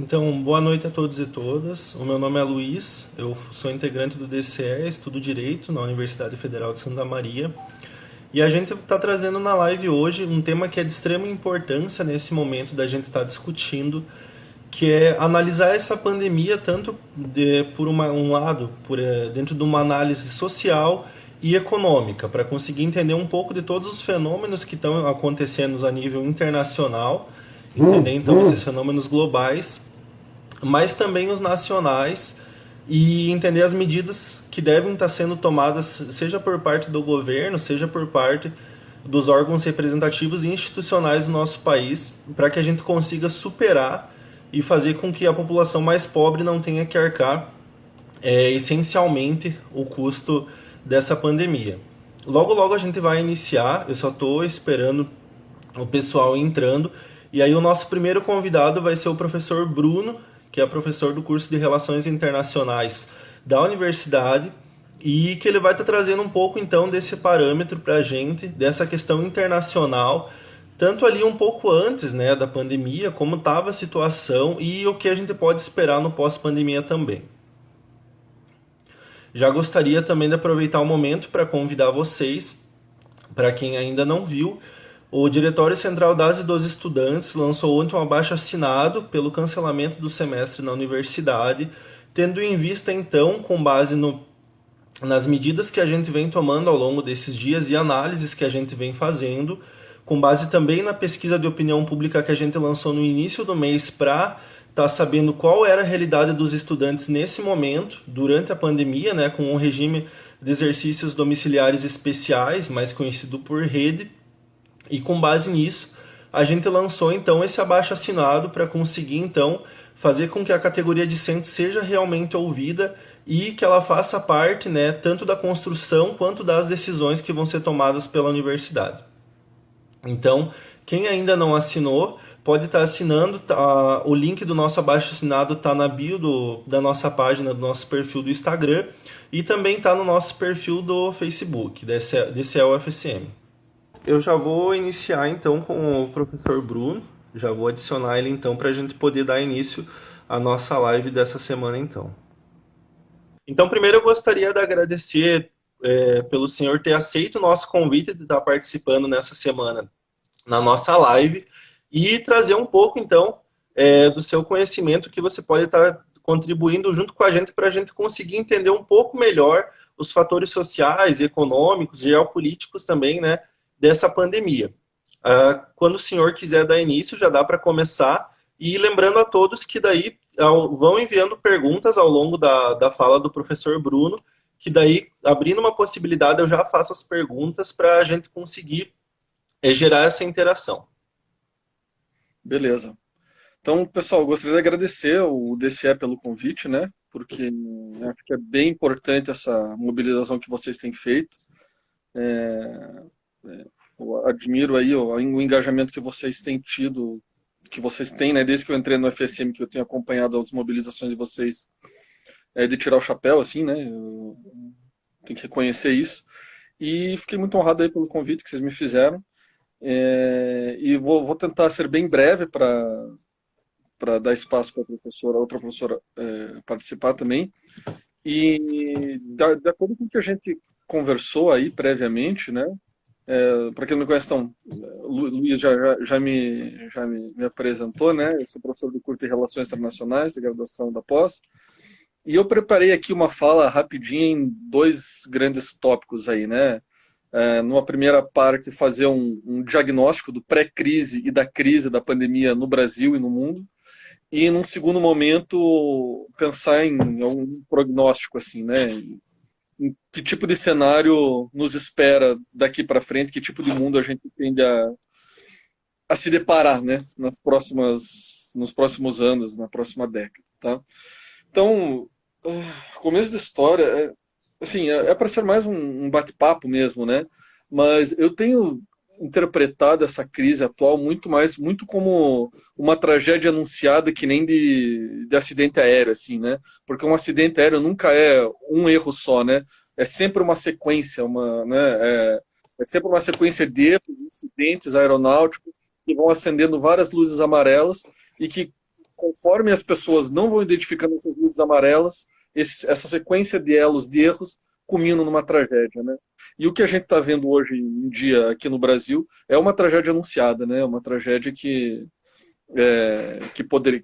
Então, boa noite a todos e todas. O meu nome é Luiz, eu sou integrante do DCE, estudo Direito na Universidade Federal de Santa Maria. E a gente está trazendo na live hoje um tema que é de extrema importância nesse momento da gente estar discutindo, que é analisar essa pandemia tanto por um lado, dentro de uma análise social e econômica, para conseguir entender um pouco de todos os fenômenos que estão acontecendo a nível internacional, entender então esses fenômenos globais, mas também os nacionais, e entender as medidas que devem estar sendo tomadas, seja por parte do governo, seja por parte dos órgãos representativos e institucionais do nosso país, para que a gente consiga superar e fazer com que a população mais pobre não tenha que arcar essencialmente o custo dessa pandemia. Logo, logo a gente vai iniciar, eu só estou esperando o pessoal entrando. E aí o nosso primeiro convidado vai ser o professor Bruno, que é professor do curso de Relações Internacionais da universidade, e que ele vai estar trazendo um pouco então desse parâmetro para a gente, dessa questão internacional, tanto ali um pouco antes, né, da pandemia, como estava a situação e o que a gente pode esperar no pós-pandemia também. Já gostaria também de aproveitar o momento para convidar vocês, para quem ainda não viu, o Diretório Central das e dos Estudantes lançou ontem um abaixo-assinado pelo cancelamento do semestre na universidade, tendo em vista, então, com base nas medidas que a gente vem tomando ao longo desses dias e análises que a gente vem fazendo, com base também na pesquisa de opinião pública que a gente lançou no início do mês para estar sabendo qual era a realidade dos estudantes nesse momento, durante a pandemia, né, com um regime de exercícios domiciliares especiais, mais conhecido por rede. E com base nisso, a gente lançou então esse abaixo-assinado para conseguir então fazer com que a categoria discente seja realmente ouvida e que ela faça parte, né, tanto da construção quanto das decisões que vão ser tomadas pela universidade. Então, quem ainda não assinou, pode estar assinando. O link do nosso abaixo-assinado está na bio da nossa página, do nosso perfil do Instagram, e também está no nosso perfil do Facebook, DCE UFSM. Eu já vou iniciar então com o professor Bruno, já vou adicionar ele então para a gente poder dar início à nossa live dessa semana então. Então, primeiro eu gostaria de agradecer pelo senhor ter aceito o nosso convite de estar participando nessa semana na nossa live e trazer um pouco então do seu conhecimento que você pode estar contribuindo junto com a gente para a gente conseguir entender um pouco melhor os fatores sociais, econômicos, geopolíticos também, né, dessa pandemia. Quando o senhor quiser dar início, já dá para começar. E lembrando a todos que daí vão enviando perguntas ao longo da fala do professor Bruno, que daí, abrindo uma possibilidade, eu já faço as perguntas para a gente conseguir gerar essa interação. Beleza. Então, pessoal, gostaria de agradecer o DCE pelo convite, né? Porque acho que é bem importante essa mobilização que vocês têm feito. Eu admiro aí o engajamento que vocês têm tido, que vocês têm, né? Desde que eu entrei no FSM, que eu tenho acompanhado as mobilizações de vocês, de tirar o chapéu, assim, né? Eu tenho que reconhecer isso. E fiquei muito honrado aí pelo convite que vocês me fizeram. E vou tentar ser bem breve para dar espaço para a outra professora participar também. E de acordo com o que a gente conversou aí previamente, né? Para quem não me conhece, então, Luiz já me apresentou, né? Eu sou professor do curso de Relações Internacionais, de graduação da pós. E eu preparei aqui uma fala rapidinha em dois grandes tópicos aí, né? Numa primeira parte, fazer um diagnóstico do pré-crise e da crise da pandemia no Brasil e no mundo. E num segundo momento, pensar em um prognóstico, assim, né? Em que tipo de cenário nos espera daqui para frente, que tipo de mundo a gente tende a se deparar, né? Nos próximos anos, na próxima década, tá? Então, começo da história, assim, é para ser mais um bate-papo mesmo, né? Mas eu tenho interpretado essa crise atual muito como uma tragédia anunciada que nem de acidente aéreo, assim, né? Porque um acidente aéreo nunca é um erro só, né? É sempre uma sequência, é sempre uma sequência de erros, de incidentes aeronáuticos que vão acendendo várias luzes amarelas e que conforme as pessoas não vão identificando essas luzes amarelas, essa sequência de elos, de erros, culminam numa tragédia, né? E o que a gente está vendo hoje em dia aqui no Brasil é uma tragédia anunciada, né? Uma tragédia que poderia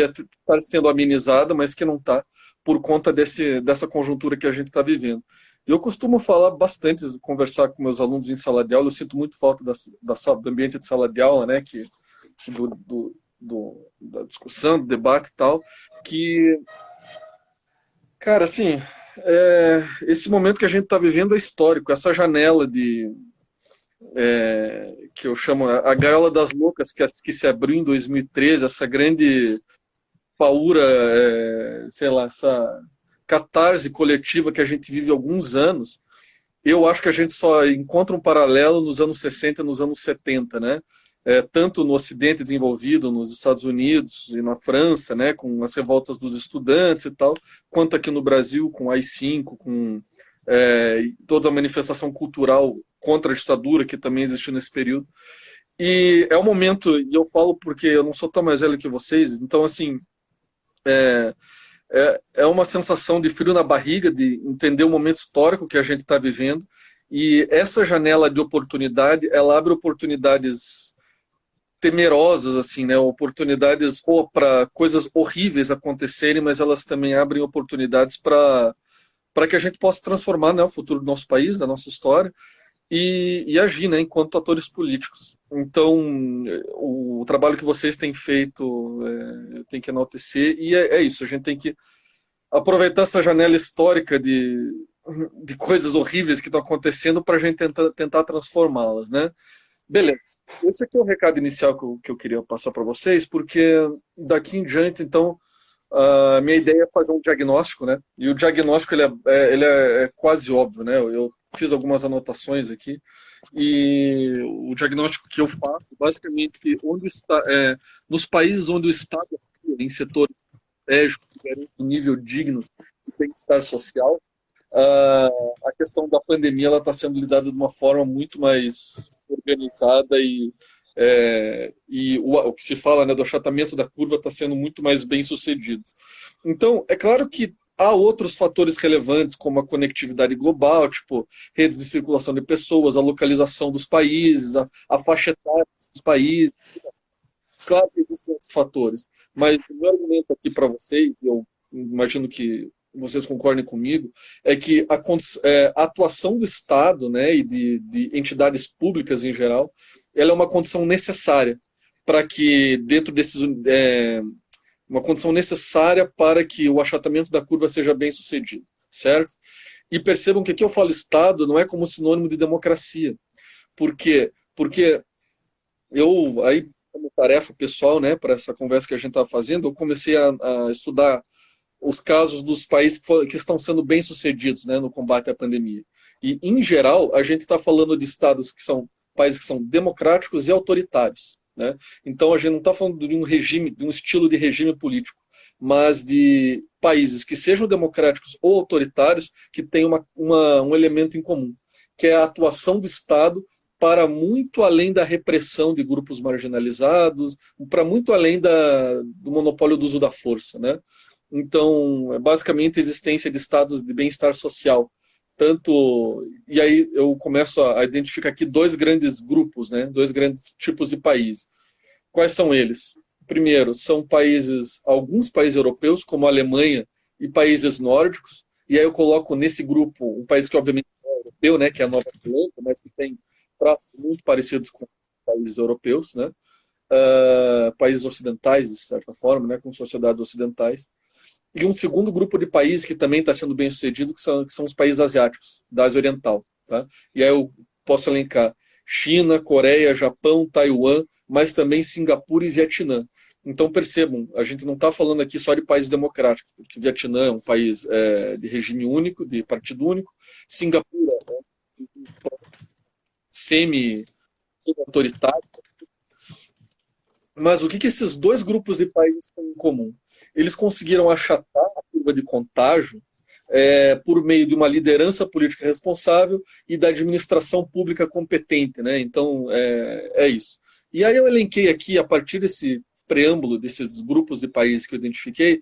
estar sendo amenizada, mas que não está, por conta dessa conjuntura que a gente está vivendo. Eu costumo falar bastante, conversar com meus alunos em sala de aula, eu sinto muito falta do ambiente de sala de aula, né? Da discussão, do debate e tal, que, cara, assim, esse momento que a gente está vivendo é histórico, essa janela que eu chamo a gaiola das loucas, que se abriu em 2013, essa grande paura, sei lá, essa catarse coletiva que a gente vive há alguns anos, eu acho que a gente só encontra um paralelo nos anos 60 e nos anos 70, né? Tanto no Ocidente desenvolvido, nos Estados Unidos e na França, né, com as revoltas dos estudantes e tal, quanto aqui no Brasil, com a AI-5, com toda a manifestação cultural contra a ditadura que também existiu nesse período. E é um momento, e eu falo porque eu não sou tão mais velho que vocês, então, assim, é uma sensação de frio na barriga, de entender o momento histórico que a gente está vivendo. E essa janela de oportunidade, ela abre oportunidades temerosas, assim, né? Oportunidades ou para coisas horríveis acontecerem, mas elas também abrem oportunidades para que a gente possa transformar, né, o futuro do nosso país, da nossa história, e agir, né, enquanto atores políticos. Então, o trabalho que vocês têm feito, eu tenho que enaltecer, e é isso, a gente tem que aproveitar essa janela histórica de coisas horríveis que estão acontecendo para a gente tentar transformá-las, né? Beleza. Esse aqui é o recado inicial que eu queria passar para vocês, porque daqui em diante, então, a minha ideia é fazer um diagnóstico, né? E o diagnóstico ele é quase óbvio, né? Eu fiz algumas anotações aqui e o diagnóstico que eu faço, basicamente, onde está, nos países onde o Estado atua em setores estratégicos que garantem um nível digno de bem-estar social, a questão da pandemia ela está sendo lidada de uma forma muito mais organizada e o que se fala, né, do achatamento da curva está sendo muito mais bem sucedido. Então, é claro que há outros fatores relevantes, como a conectividade global, tipo redes de circulação de pessoas, a localização dos países, a faixa etária dos países. Claro que existem esses fatores, mas o meu argumento aqui para vocês, eu imagino que vocês concordem comigo, é que a atuação do Estado, né, e de entidades públicas em geral, ela é uma condição necessária para que dentro desses uma condição necessária para que o achatamento da curva seja bem sucedido, certo? E percebam que aqui eu falo Estado não é como sinônimo de democracia. Por quê? Porque eu, aí, como tarefa pessoal, né, para essa conversa que a gente estava fazendo, eu comecei a estudar os casos dos países que estão sendo bem-sucedidos, né, no combate à pandemia. E, em geral, a gente está falando de estados que são países que são democráticos e autoritários, né? Então, a gente não está falando de um regime, de um estilo de regime político, mas de países que sejam democráticos ou autoritários que tenham um elemento em comum, que é a atuação do Estado para muito além da repressão de grupos marginalizados, para muito além do monopólio do uso da força, né? Então, é basicamente a existência de estados de bem-estar social. E aí eu começo a identificar aqui dois grandes grupos, né? Dois grandes tipos de países. Quais são eles? Primeiro, são alguns países europeus, como a Alemanha e países nórdicos, e aí eu coloco nesse grupo um país que obviamente não é europeu, né? Que é a Nova Zelândia, mas que tem traços muito parecidos com países europeus, né? Países ocidentais, de certa forma, né? Com sociedades ocidentais. E um segundo grupo de países que também está sendo bem sucedido, que são os países asiáticos, da Ásia Oriental. Tá? E aí eu posso elencar China, Coreia, Japão, Taiwan, mas também Singapura e Vietnã. Então percebam, a gente não está falando aqui só de países democráticos, porque Vietnã é um país de regime único, de partido único, Singapura é um semi-autoritário. Mas o que esses dois grupos de países têm em comum? Eles conseguiram achatar a curva de contágio por meio de uma liderança política responsável e da administração pública competente, né? Então, é isso. E aí eu elenquei aqui, a partir preâmbulo desses grupos de países que eu identifiquei,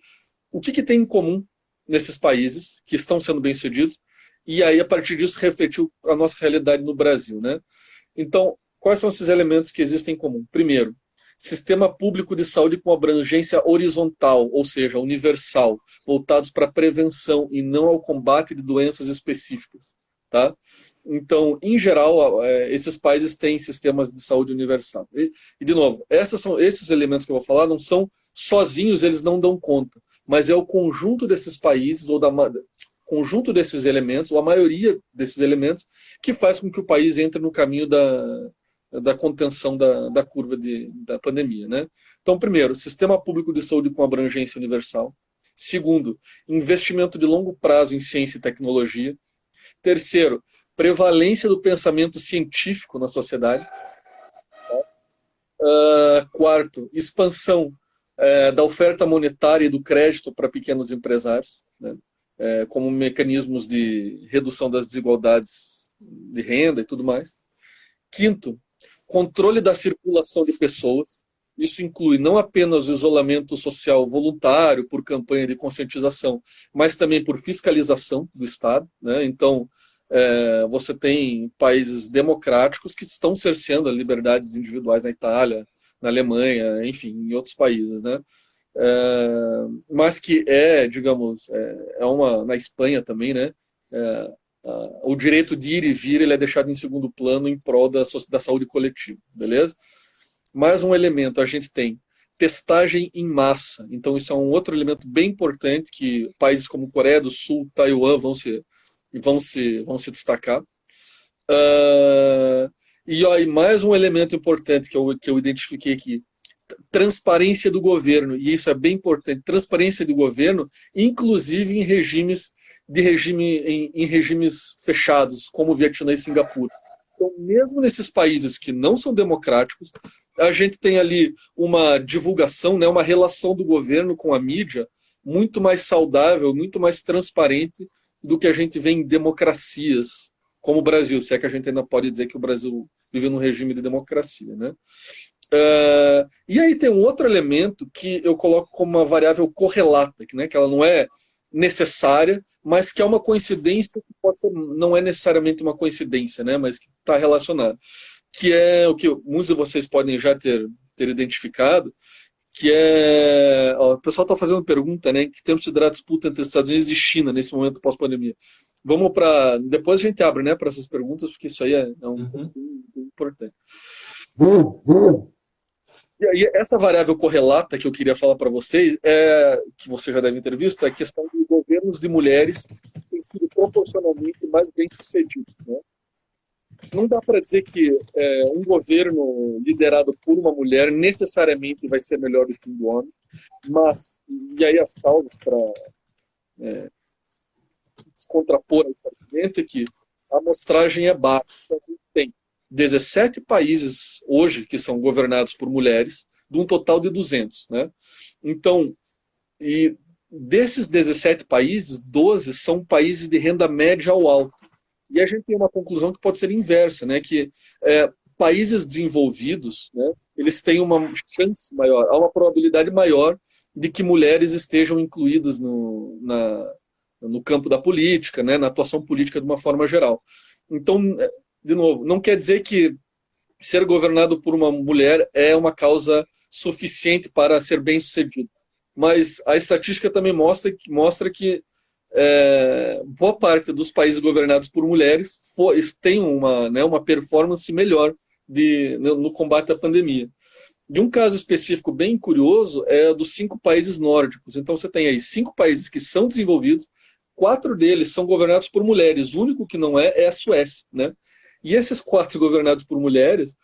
o que tem em comum nesses países que estão sendo bem-sucedidos, e aí, a partir disso, refletiu a nossa realidade no Brasil, né? Então, quais são esses elementos que existem em comum? Primeiro, sistema público de saúde com abrangência horizontal, ou seja, universal, voltados para a prevenção e não ao combate de doenças específicas, tá? Então, em geral, esses países têm sistemas de saúde universal. De novo, esses elementos que eu vou falar não são sozinhos, eles não dão conta, mas é o conjunto desses países, ou conjunto desses elementos, ou a maioria desses elementos, que faz com que o país entre no caminho da contenção da curva da pandemia, né? Então, primeiro, sistema público de saúde com abrangência universal. Segundo, investimento de longo prazo em ciência e tecnologia. Terceiro, prevalência do pensamento científico na sociedade. Quarto, expansão da oferta monetária e do crédito para pequenos empresários, né? Como mecanismos de redução das desigualdades de renda e tudo mais. Quinto, controle da circulação de pessoas. Isso inclui não apenas o isolamento social voluntário por campanha de conscientização, mas também por fiscalização do Estado, né? Então, você tem países democráticos que estão cerceando as liberdades individuais na Itália, na Alemanha, enfim, em outros países, né? Mas que digamos, na Espanha também, né? O direito de ir e vir ele é deixado em segundo plano em prol da saúde coletiva, beleza? Mais um elemento, a gente tem testagem em massa. Então, isso é um outro elemento bem importante que países como Coreia do Sul, Taiwan vão se destacar. E mais um elemento importante que eu identifiquei aqui, transparência do governo, e isso é bem importante, transparência do governo, inclusive em regimes fechados, como o Vietnã e Singapura. Então, mesmo nesses países que não são democráticos, a gente tem ali uma divulgação, né, uma relação do governo com a mídia muito mais saudável, muito mais transparente do que a gente vê em democracias como o Brasil, se é que a gente ainda pode dizer que o Brasil vive num regime de democracia, né? E aí tem um outro elemento que eu coloco como uma variável correlata, né, que ela não é necessária, mas que é uma coincidência que não é necessariamente uma coincidência, né, mas que está relacionada, que é o que muitos de vocês podem já ter identificado, que o pessoal está fazendo pergunta, né, que temos que considerar a disputa entre Estados Unidos e China nesse momento pós-pandemia. Depois a gente abre, né, para essas perguntas, porque isso aí é um ponto importante. E aí, essa variável correlata que eu queria falar para vocês, que vocês já devem ter visto, é a questão de governos de mulheres que têm sido proporcionalmente mais bem-sucedidos, né? Não dá para dizer que um governo liderado por uma mulher necessariamente vai ser melhor do que um homem, mas, e aí as causas para descontrapor esse argumento é que a amostragem é baixa. Então, tem 17 países hoje que são governados por mulheres, de um total de 200, né? Então, e desses 17 países, 12 são países de renda média ou alta. E a gente tem uma conclusão que pode ser inversa, né? Que países desenvolvidos, né, eles têm uma chance maior, há uma probabilidade maior de que mulheres estejam incluídas no campo da política, né, na atuação política de uma forma geral. Então, de novo, não quer dizer que ser governado por uma mulher é uma causa suficiente para ser bem-sucedido. Mas a estatística também mostra que boa parte dos países governados por mulheres têm uma performance melhor no combate à pandemia. E um caso específico bem curioso é dos 5 países nórdicos. Então você tem aí 5 países que são desenvolvidos, 4 deles são governados por mulheres, o único que não é a Suécia, né? E esses 4 governados por mulheres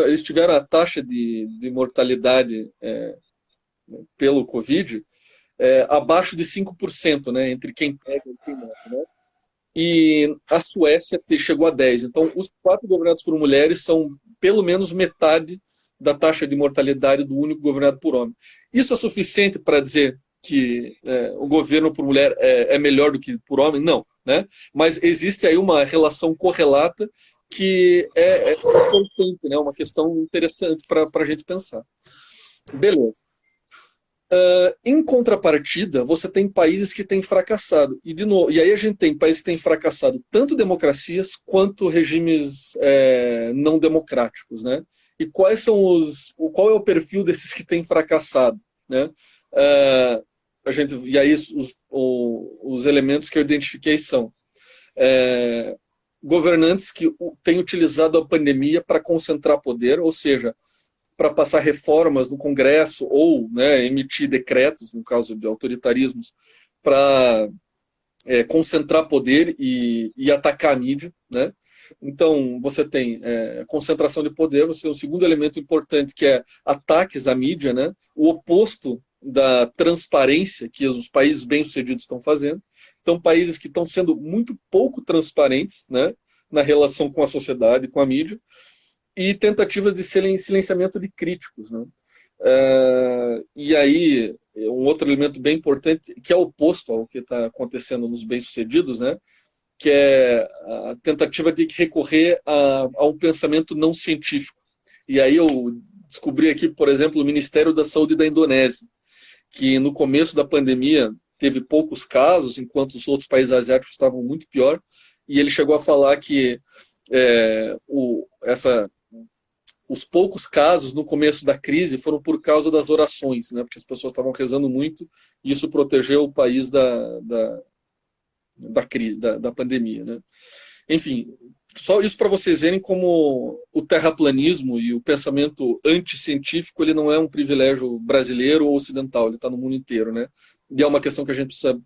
eles tiveram a taxa de mortalidade pelo Covid abaixo de 5%, né, entre quem pega e quem morre, né? E a Suécia chegou a 10%. Então, os 4 governados por mulheres são pelo menos metade da taxa de mortalidade do único governado por homem. Isso é suficiente para dizer que o governo por mulher é melhor do que por homem? Não, né? Mas existe aí uma relação correlata que é importante, né? Uma questão interessante para a gente pensar. Beleza. Em contrapartida, você tem países que têm fracassado. E, de novo, e aí a gente tem países que têm fracassado tanto democracias quanto regimes não democráticos, né? E qual é o perfil desses que têm fracassado, né? E aí os elementos que eu identifiquei são governantes que têm utilizado a pandemia para concentrar poder, ou seja, para passar reformas no Congresso ou, né, emitir decretos, no caso de autoritarismos, para concentrar poder e atacar a mídia, né? Então, você tem concentração de poder, você tem o segundo elemento importante, que é ataques à mídia, né? O oposto da transparência que os países bem-sucedidos estão fazendo. Então, países que estão sendo muito pouco transparentes, né, na relação com a sociedade, com a mídia, e tentativas de silenciamento de críticos, né? E aí, um outro elemento bem importante, que é oposto ao que está acontecendo nos bem-sucedidos, né? Que é a tentativa de recorrer a um pensamento não científico. E aí eu descobri aqui, por exemplo, o Ministério da Saúde da Indonésia, que no começo da pandemia teve poucos casos, enquanto os outros países asiáticos estavam muito pior, e ele chegou a falar que os poucos casos no começo da crise foram por causa das orações, né? Porque as pessoas estavam rezando muito e isso protegeu o país da pandemia, né? Enfim, só isso para vocês verem como o terraplanismo e o pensamento anticientífico ele não é um privilégio brasileiro ou ocidental, ele está no mundo inteiro, né? E é uma questão que a gente precisa,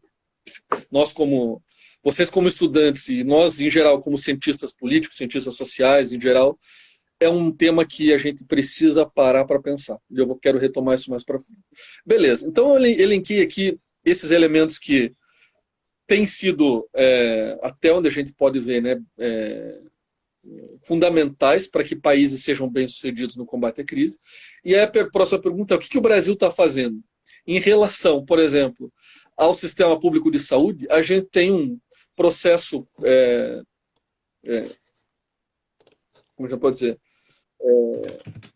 vocês como estudantes e nós em geral como cientistas políticos, cientistas sociais em geral, é um tema que a gente precisa parar para pensar. E eu quero retomar isso mais para frente. Beleza, então eu elenquei aqui esses elementos que têm sido, até onde a gente pode ver, né, fundamentais para que países sejam bem-sucedidos no combate à crise. E aí a próxima pergunta é: o que o Brasil está fazendo? Em relação, por exemplo, ao sistema público de saúde, a gente tem um processo, como já pode dizer,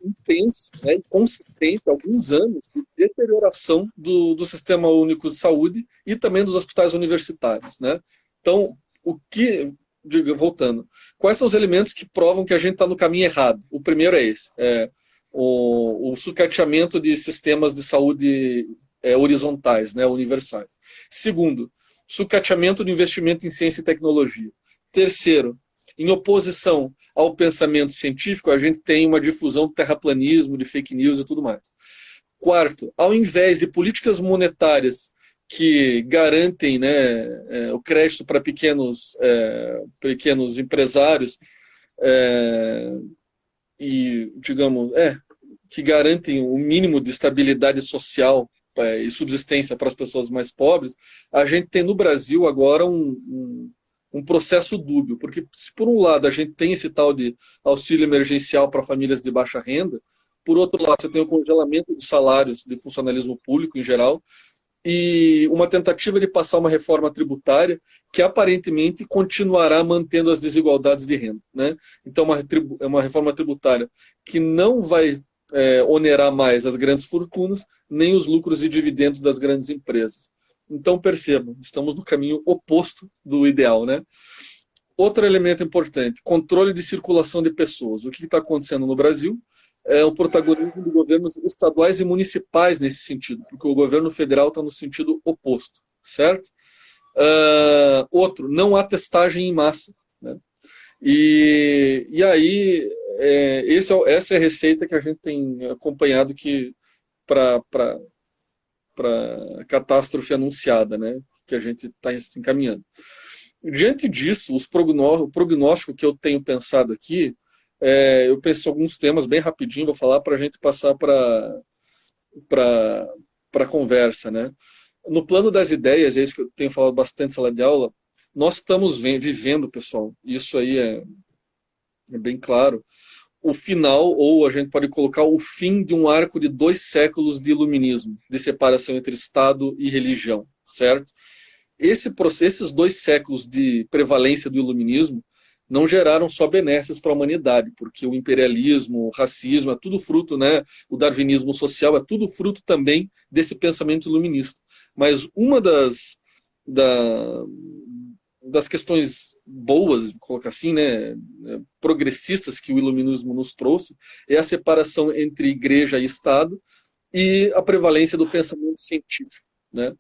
intenso, né, e consistente, há alguns anos, de deterioração do Sistema Único de Saúde e também dos hospitais universitários, né? Então, voltando, quais são os elementos que provam que a gente está no caminho errado? O primeiro é esse, o sucateamento de sistemas de saúde horizontais, né, universais. Segundo, sucateamento do investimento em ciência e tecnologia. Terceiro, em oposição ao pensamento científico, a gente tem uma difusão do terraplanismo, de fake news e tudo mais. Quarto, ao invés de políticas monetárias que garantem, né, o crédito para pequenos empresários e, digamos, que garantem o mínimo de estabilidade social e subsistência para as pessoas mais pobres, a gente tem no Brasil agora um processo dúbio, porque se por um lado a gente tem esse tal de auxílio emergencial para famílias de baixa renda, por outro lado você tem o congelamento dos salários de funcionalismo público em geral e uma tentativa de passar uma reforma tributária que aparentemente continuará mantendo as desigualdades de renda, né? Então uma reforma tributária que não vai onerar mais as grandes fortunas nem os lucros e dividendos das grandes empresas. Então, percebam, estamos no caminho oposto do ideal, né? Outro elemento importante, controle de circulação de pessoas. O que está acontecendo no Brasil é o protagonismo de governos estaduais e municipais nesse sentido, porque o governo federal está no sentido oposto, certo? Outro, não há testagem em massa, né? E aí, essa é a receita que a gente tem acompanhado para catástrofe anunciada, né, que a gente está encaminhando. Diante disso, o prognóstico que eu tenho pensado aqui, eu penso em alguns temas bem rapidinho, vou falar para a gente passar para a conversa, né? No plano das ideias, é isso que eu tenho falado bastante em sala de aula, nós estamos vivendo, pessoal, isso aí é bem claro, o final, ou a gente pode colocar o fim de um arco de 2 séculos de iluminismo, de separação entre Estado e religião, certo? Esses 2 séculos de prevalência do iluminismo não geraram só benesses para a humanidade, porque o imperialismo, o racismo, é tudo fruto, né? O darwinismo social é tudo fruto também desse pensamento iluminista. Mas uma da, das questões boas, vou colocar assim, né, progressistas que o iluminismo nos trouxe, é a separação entre igreja e Estado e a prevalência do pensamento científico, né?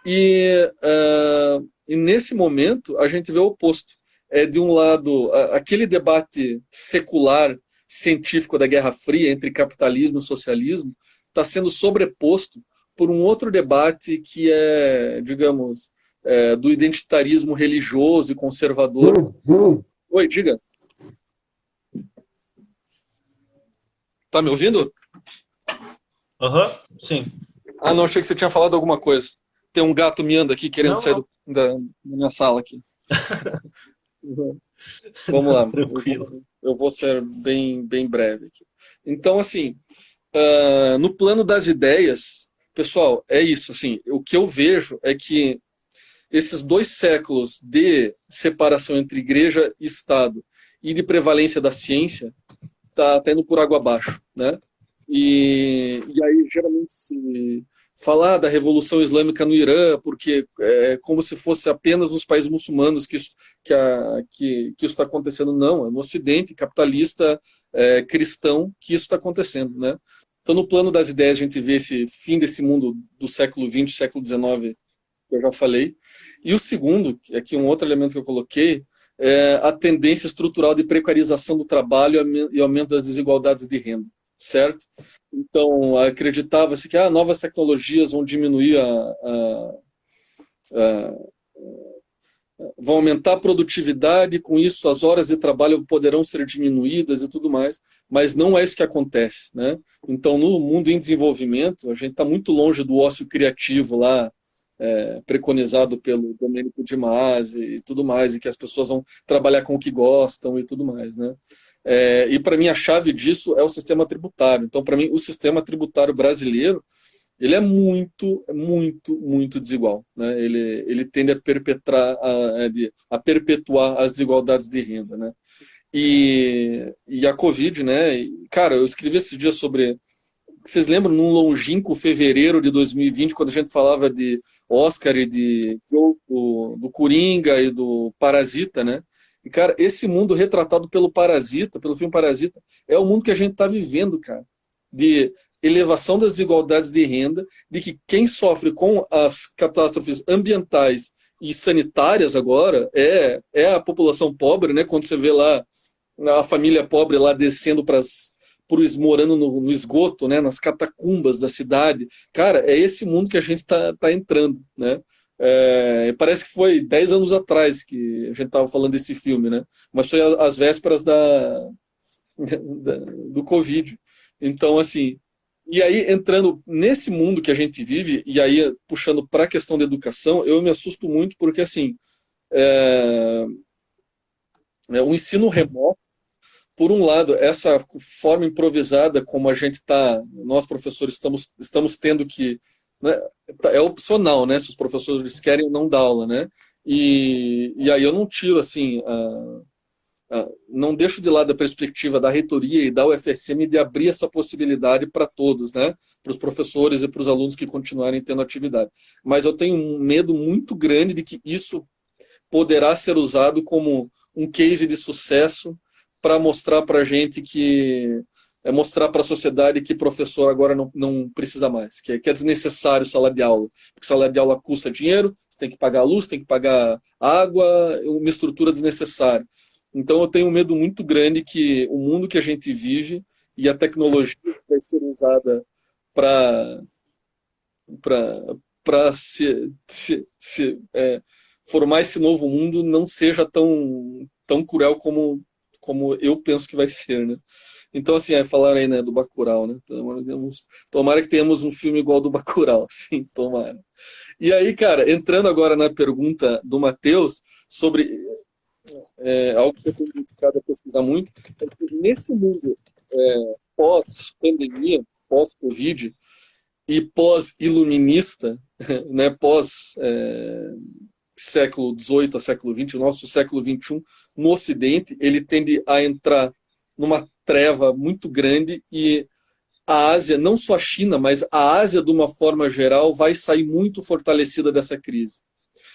E nesse momento a gente vê o oposto. É de um lado aquele debate secular científico da Guerra Fria entre capitalismo e socialismo está sendo sobreposto por um outro debate que é, digamos, do identitarismo religioso e conservador. Oi, diga. Tá me ouvindo? Aham, sim. Ah, não, achei que você tinha falado alguma coisa. Tem um gato miando aqui querendo Não, sair não. da minha sala aqui. Vamos lá, Tranquilo. eu vou ser bem breve aqui. Então, assim, no plano das ideias, pessoal, é isso. Assim, o que eu vejo é que esses 2 séculos de separação entre igreja e Estado e de prevalência da ciência tá indo por água abaixo, né? E aí geralmente se falar da Revolução Islâmica no Irã, porque é como se fosse apenas nos países muçulmanos que isso está acontecendo. Não, é no Ocidente capitalista cristão que isso está acontecendo, né? Então, no plano das ideias, a gente vê esse fim desse mundo do século XX, século XIX, que eu já falei. E o segundo, que aqui um outro elemento que eu coloquei, é a tendência estrutural de precarização do trabalho e aumento das desigualdades de renda, certo? Então, acreditava-se que novas tecnologias vão diminuir a- vão aumentar a produtividade, com isso as horas de trabalho poderão ser diminuídas e tudo mais, mas não é isso que acontece, né? Então, no mundo em desenvolvimento, a gente está muito longe do ócio criativo lá, preconizado pelo Domênico de Masi e tudo mais, e que as pessoas vão trabalhar com o que gostam e tudo mais, né? E para mim a chave disso é o sistema tributário. Então, para mim, o sistema tributário brasileiro ele é muito desigual, né? Ele tende a a perpetuar as desigualdades de renda, né? E a Covid, né? Cara, eu escrevi esses dias sobre. Vocês lembram num longínquo fevereiro de 2020, quando a gente falava de Oscar e do Coringa e do Parasita, né? E, cara, esse mundo retratado pelo Parasita, pelo filme Parasita, é o mundo que a gente está vivendo, cara. De elevação das desigualdades de renda, de que quem sofre com as catástrofes ambientais e sanitárias agora é a população pobre, né? Quando você vê lá a família pobre lá descendo morando no esgoto, né, nas catacumbas da cidade. Cara, é esse mundo que a gente tá entrando, né? Parece que foi 10 anos atrás que a gente estava falando desse filme, né? Mas foi às vésperas do Covid. Então, assim, e aí entrando nesse mundo que a gente vive, e aí puxando para a questão da educação, eu me assusto muito porque, assim, o ensino remoto, por um lado, essa forma improvisada como a gente está, nós professores estamos tendo que, né, é opcional, né, se os professores querem não dar aula, né, e aí eu não tiro, assim, não deixo de lado a perspectiva da reitoria e da UFSM de abrir essa possibilidade para todos, né, para os professores e para os alunos que continuarem tendo atividade, mas eu tenho um medo muito grande de que isso poderá ser usado como um case de sucesso para mostrar para a gente mostrar para a sociedade que professor agora não precisa mais, que é desnecessário o salário de aula, porque salário de aula custa dinheiro, você tem que pagar luz, tem que pagar água, uma estrutura desnecessária. Então eu tenho um medo muito grande que o mundo que a gente vive e a tecnologia que vai ser usada para para formar esse novo mundo não seja tão cruel como eu penso que vai ser, né? Então, assim, falar aí, né, do Bacurau, né? Tomara que tenhamos um filme igual ao do Bacurau, sim, tomara. E aí, cara, entrando agora na pergunta do Matheus sobre algo que eu tenho dedicado a pesquisar muito, é que nesse mundo pós-pandemia, pós-Covid, e pós-iluminista, né, pós século XVIII a século XX, o nosso século XXI, no Ocidente, ele tende a entrar numa treva muito grande e a Ásia, não só a China, mas a Ásia, de uma forma geral, vai sair muito fortalecida dessa crise.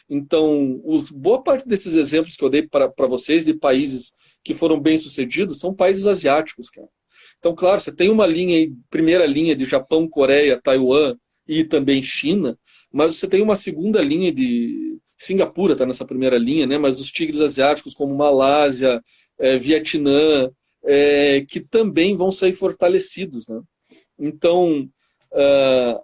Então, boa parte desses exemplos que eu dei para vocês de países que foram bem-sucedidos são países asiáticos, cara. Então, claro, você tem uma linha, primeira linha de Japão, Coreia, Taiwan e também China, mas você tem uma segunda linha de Singapura está nessa primeira linha, né? Mas os tigres asiáticos como Malásia, Vietnã, que também vão sair fortalecidos, né? Então,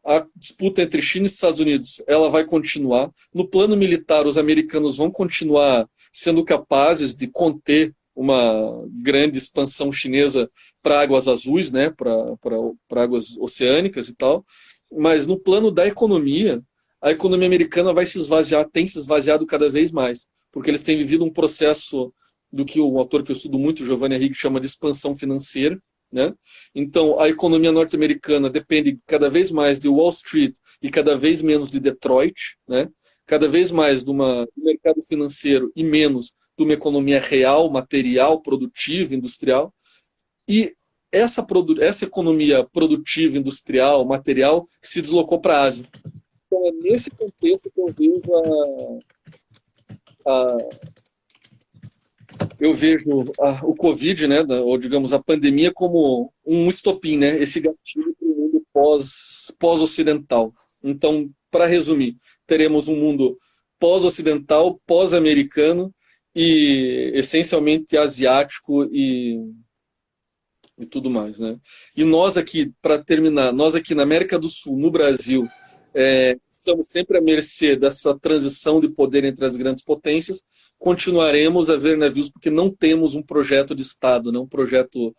a disputa entre China e Estados Unidos ela vai continuar. No plano militar, os americanos vão continuar sendo capazes de conter uma grande expansão chinesa para águas azuis, né, para águas oceânicas e tal. Mas no plano da economia, a economia americana vai se esvaziar, tem se esvaziado cada vez mais, porque eles têm vivido um processo do que o autor que eu estudo muito, Giovanni Arrighi, chama de expansão financeira, né? Então, a economia norte-americana depende cada vez mais de Wall Street e cada vez menos de Detroit, né? Cada vez mais do mercado financeiro e menos de uma economia real, material, produtiva, industrial. E essa economia produtiva, industrial, material, se deslocou para a Ásia. Então, é nesse contexto que eu vejo o Covid, né, ou digamos a pandemia, como um estopim, né, esse gatilho para o mundo pós-ocidental. Então, para resumir, teremos um mundo pós-ocidental, pós-americano e essencialmente asiático e tudo mais, né? E nós aqui, para terminar, nós aqui na América do Sul, no Brasil, estamos sempre à mercê dessa transição de poder entre as grandes potências. Continuaremos a ver navios porque não temos um projeto de Estado, né? Um projeto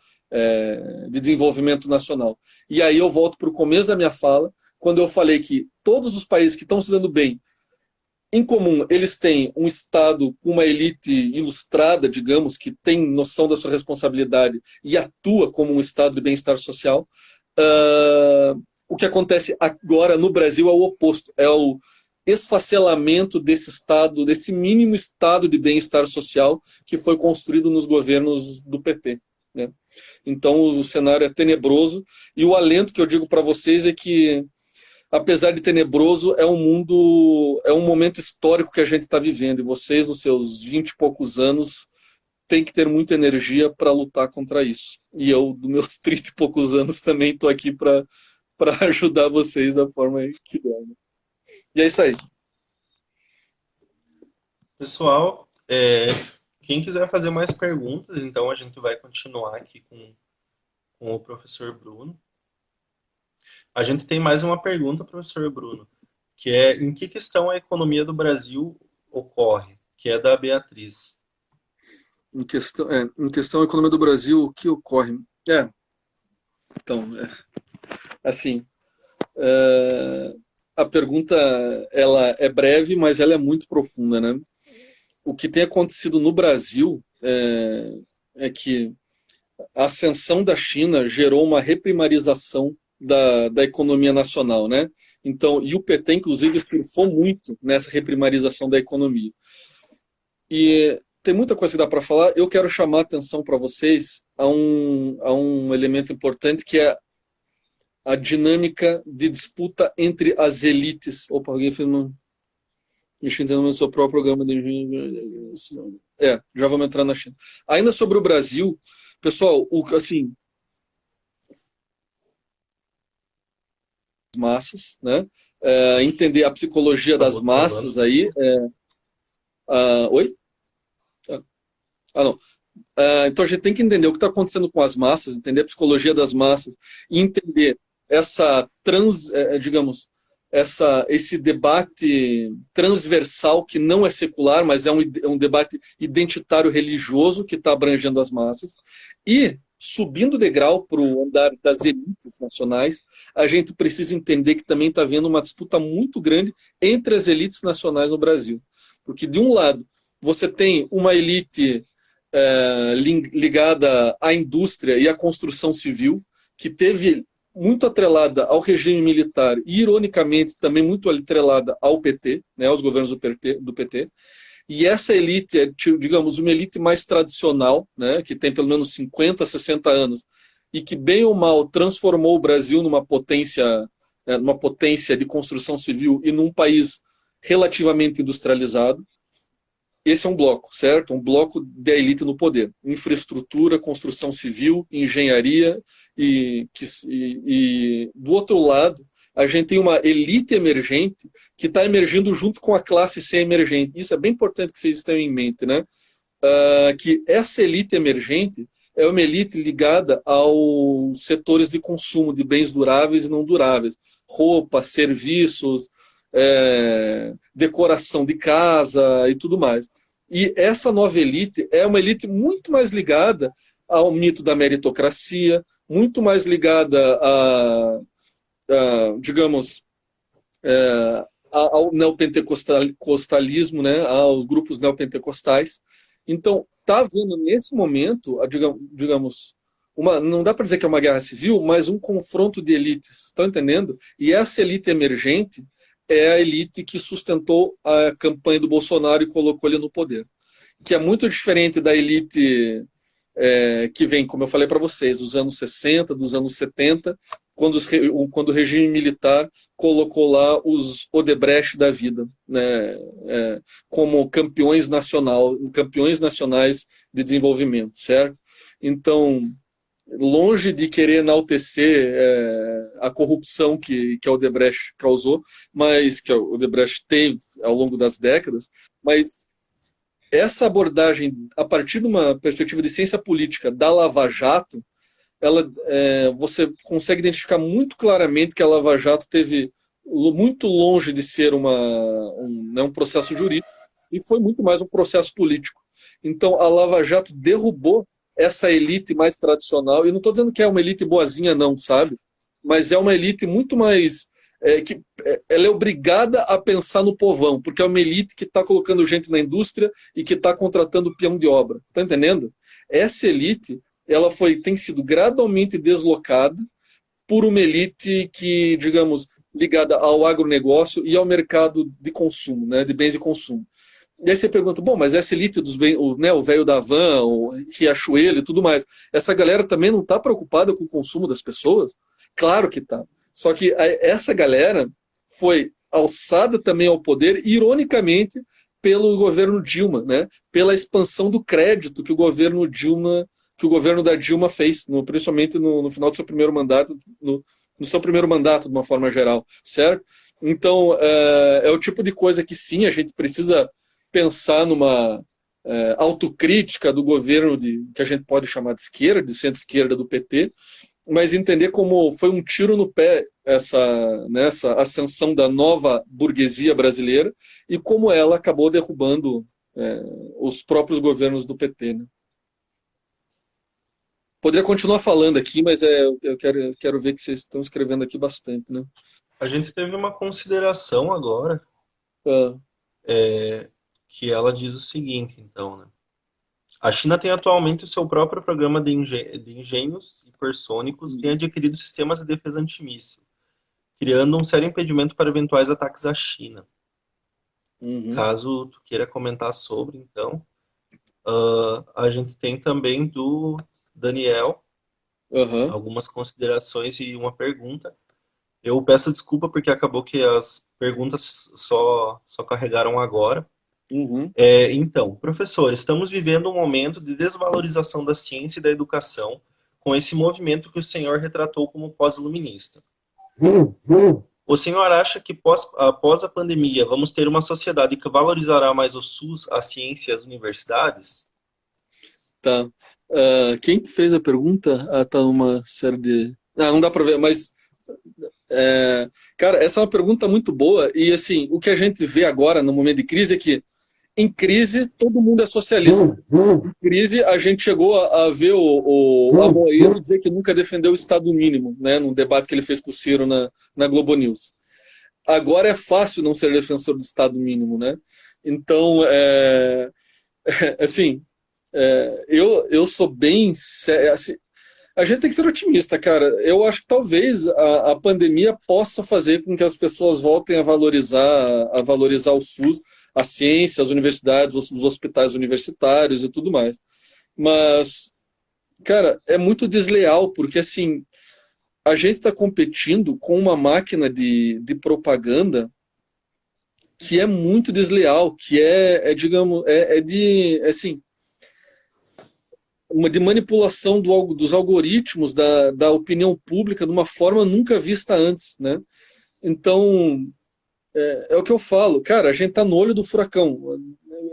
de desenvolvimento nacional. E aí eu volto para o começo da minha fala, quando eu falei que todos os países que estão se dando bem, em comum, eles têm um Estado com uma elite ilustrada, digamos, que tem noção da sua responsabilidade e atua como um Estado de bem-estar social. O que acontece agora no Brasil é o oposto, é o esfacelamento desse Estado, desse mínimo Estado de bem-estar social que foi construído nos governos do PT, né? Então o cenário é tenebroso e o alento que eu digo para vocês é que, apesar de tenebroso, é um momento histórico que a gente está vivendo. E vocês, nos seus 20 e poucos anos, têm que ter muita energia para lutar contra isso. E eu, dos meus 30 e poucos anos, também estou aqui para ajudar vocês da forma que der. E é isso aí. Pessoal, quem quiser fazer mais perguntas, então a gente vai continuar aqui com o professor Bruno. A gente tem mais uma pergunta, professor Bruno, que é em que questão a economia do Brasil ocorre, que é da Beatriz. Em questão a economia do Brasil, o que ocorre? Então, assim, a pergunta ela é breve, mas ela é muito profunda, né? O que tem acontecido no Brasil é que a ascensão da China gerou uma reprimarização da economia nacional, né? Então, e o PT, inclusive, surfou muito nessa reprimarização da economia. E tem muita coisa que dá para falar. Eu quero chamar a atenção para vocês a um elemento importante que é a dinâmica de disputa entre as elites. Opa, alguém fez uma... Entendendo no seu próprio programa de... já vamos entrar na China. Ainda sobre o Brasil, pessoal, assim... massas, né? Entender a psicologia das massas aí. Oi? Não. Então a gente tem que entender o que está acontecendo com as massas, entender a psicologia das massas e entender essa esse debate transversal que não é secular, mas é um debate identitário religioso que está abrangendo as massas. E, subindo o degrau para o andar das elites nacionais, a gente precisa entender que também está havendo uma disputa muito grande entre as elites nacionais no Brasil. Porque, de um lado, você tem uma elite ligada à indústria e à construção civil, que teve muito atrelada ao regime militar e, ironicamente, também muito atrelada ao PT, né, aos governos do PT. E essa elite é, digamos, uma elite mais tradicional, né, que tem pelo menos 50, 60 anos, e que, bem ou mal, transformou o Brasil numa potência de construção civil e num país relativamente industrializado. Esse é um bloco, certo? Um bloco da elite no poder. Infraestrutura, construção civil, engenharia e do outro lado, a gente tem uma elite emergente que está emergindo junto com a classe C emergente. Isso é bem importante que vocês tenham em mente, né? Que essa elite emergente é uma elite ligada aos setores de consumo de bens duráveis e não duráveis. Roupa, serviços, decoração de casa e tudo mais. E essa nova elite é uma elite muito mais ligada ao mito da meritocracia, muito mais ligada digamos, ao neopentecostalismo, né, aos grupos neopentecostais. Então, está havendo nesse momento, digamos, não dá para dizer que é uma guerra civil, mas um confronto de elites, estão entendendo? E essa elite emergente é a elite que sustentou a campanha do Bolsonaro e colocou ele no poder, que é muito diferente da elite que vem, como eu falei para vocês, dos anos 60, dos anos 70, quando o regime militar colocou lá os Odebrecht da vida, né, como campeões nacionais de desenvolvimento, certo? Então, longe de querer enaltecer a corrupção que a Odebrecht causou, mas que a Odebrecht teve ao longo das décadas, mas essa abordagem, a partir de uma perspectiva de ciência política da Lava Jato, você consegue identificar muito claramente que a Lava Jato teve muito longe de ser um processo jurídico e foi muito mais um processo político. Então, a Lava Jato derrubou essa elite mais tradicional, e não estou dizendo que é uma elite boazinha não, sabe? Mas é uma elite muito mais... ela é obrigada a pensar no povão, porque é uma elite que está colocando gente na indústria e que está contratando peão de obra. Está entendendo? Essa elite tem sido gradualmente deslocada por uma elite que, digamos, ligada ao agronegócio e ao mercado de consumo, né, de bens de consumo. E aí você pergunta, bom, mas essa elite dos bens, o velho da van, o Riachuelo e tudo mais, essa galera também não está preocupada com o consumo das pessoas? Claro que está. Só que essa galera foi alçada também ao poder, ironicamente, pelo governo Dilma, né? Pela expansão do crédito que o governo da Dilma fez, principalmente no final do seu primeiro mandato, no seu primeiro mandato, de uma forma geral, certo? Então, é o tipo de coisa que sim, a gente precisa pensar numa autocrítica do governo que a gente pode chamar de esquerda, de centro-esquerda do PT, mas entender como foi um tiro no pé nessa ascensão da nova burguesia brasileira e como ela acabou derrubando os próprios governos do PT, né? Poderia continuar falando aqui, mas eu quero ver que vocês estão escrevendo aqui bastante, né? A gente teve uma consideração agora, Ah, que ela diz o seguinte, então, né? A China tem atualmente o seu próprio programa de engenhos hipersônicos e tem adquirido sistemas de defesa antimíssil, criando um sério impedimento para eventuais ataques à China. uhum, Caso tu queira comentar sobre, então, a gente tem também do Daniel aham, algumas considerações e uma pergunta. Eu peço desculpa porque acabou que as perguntas só carregaram agora. uhum, Então, professor, estamos vivendo um momento de desvalorização da ciência e da educação com esse movimento que o senhor retratou como pós-iluminista. O senhor acha que após a pandemia vamos ter uma sociedade que valorizará mais o SUS, a ciência e as universidades? tá. Quem fez a pergunta? Tá numa série de... não dá para ver, mas... cara, essa é uma pergunta muito boa e, assim, o que a gente vê agora no momento de crise é que em crise, todo mundo é socialista. Em crise, a gente chegou a ver o Amoedo dizer que nunca defendeu o Estado mínimo, né, num debate que ele fez com o Ciro na Globo News. Agora é fácil não ser defensor do Estado mínimo, né? Então, assim, eu sou bem... Assim, A gente tem que ser otimista, cara. Eu acho que talvez a pandemia possa fazer com que as pessoas voltem a valorizar o SUS, a ciência, as universidades, os hospitais universitários e tudo mais. Mas, cara, é muito desleal, porque assim, a gente está competindo com uma máquina de propaganda que é muito desleal, que digamos, assim, uma de manipulação dos algoritmos da opinião pública de uma forma nunca vista antes, né? Então, é o que eu falo, cara, a gente tá no olho do furacão.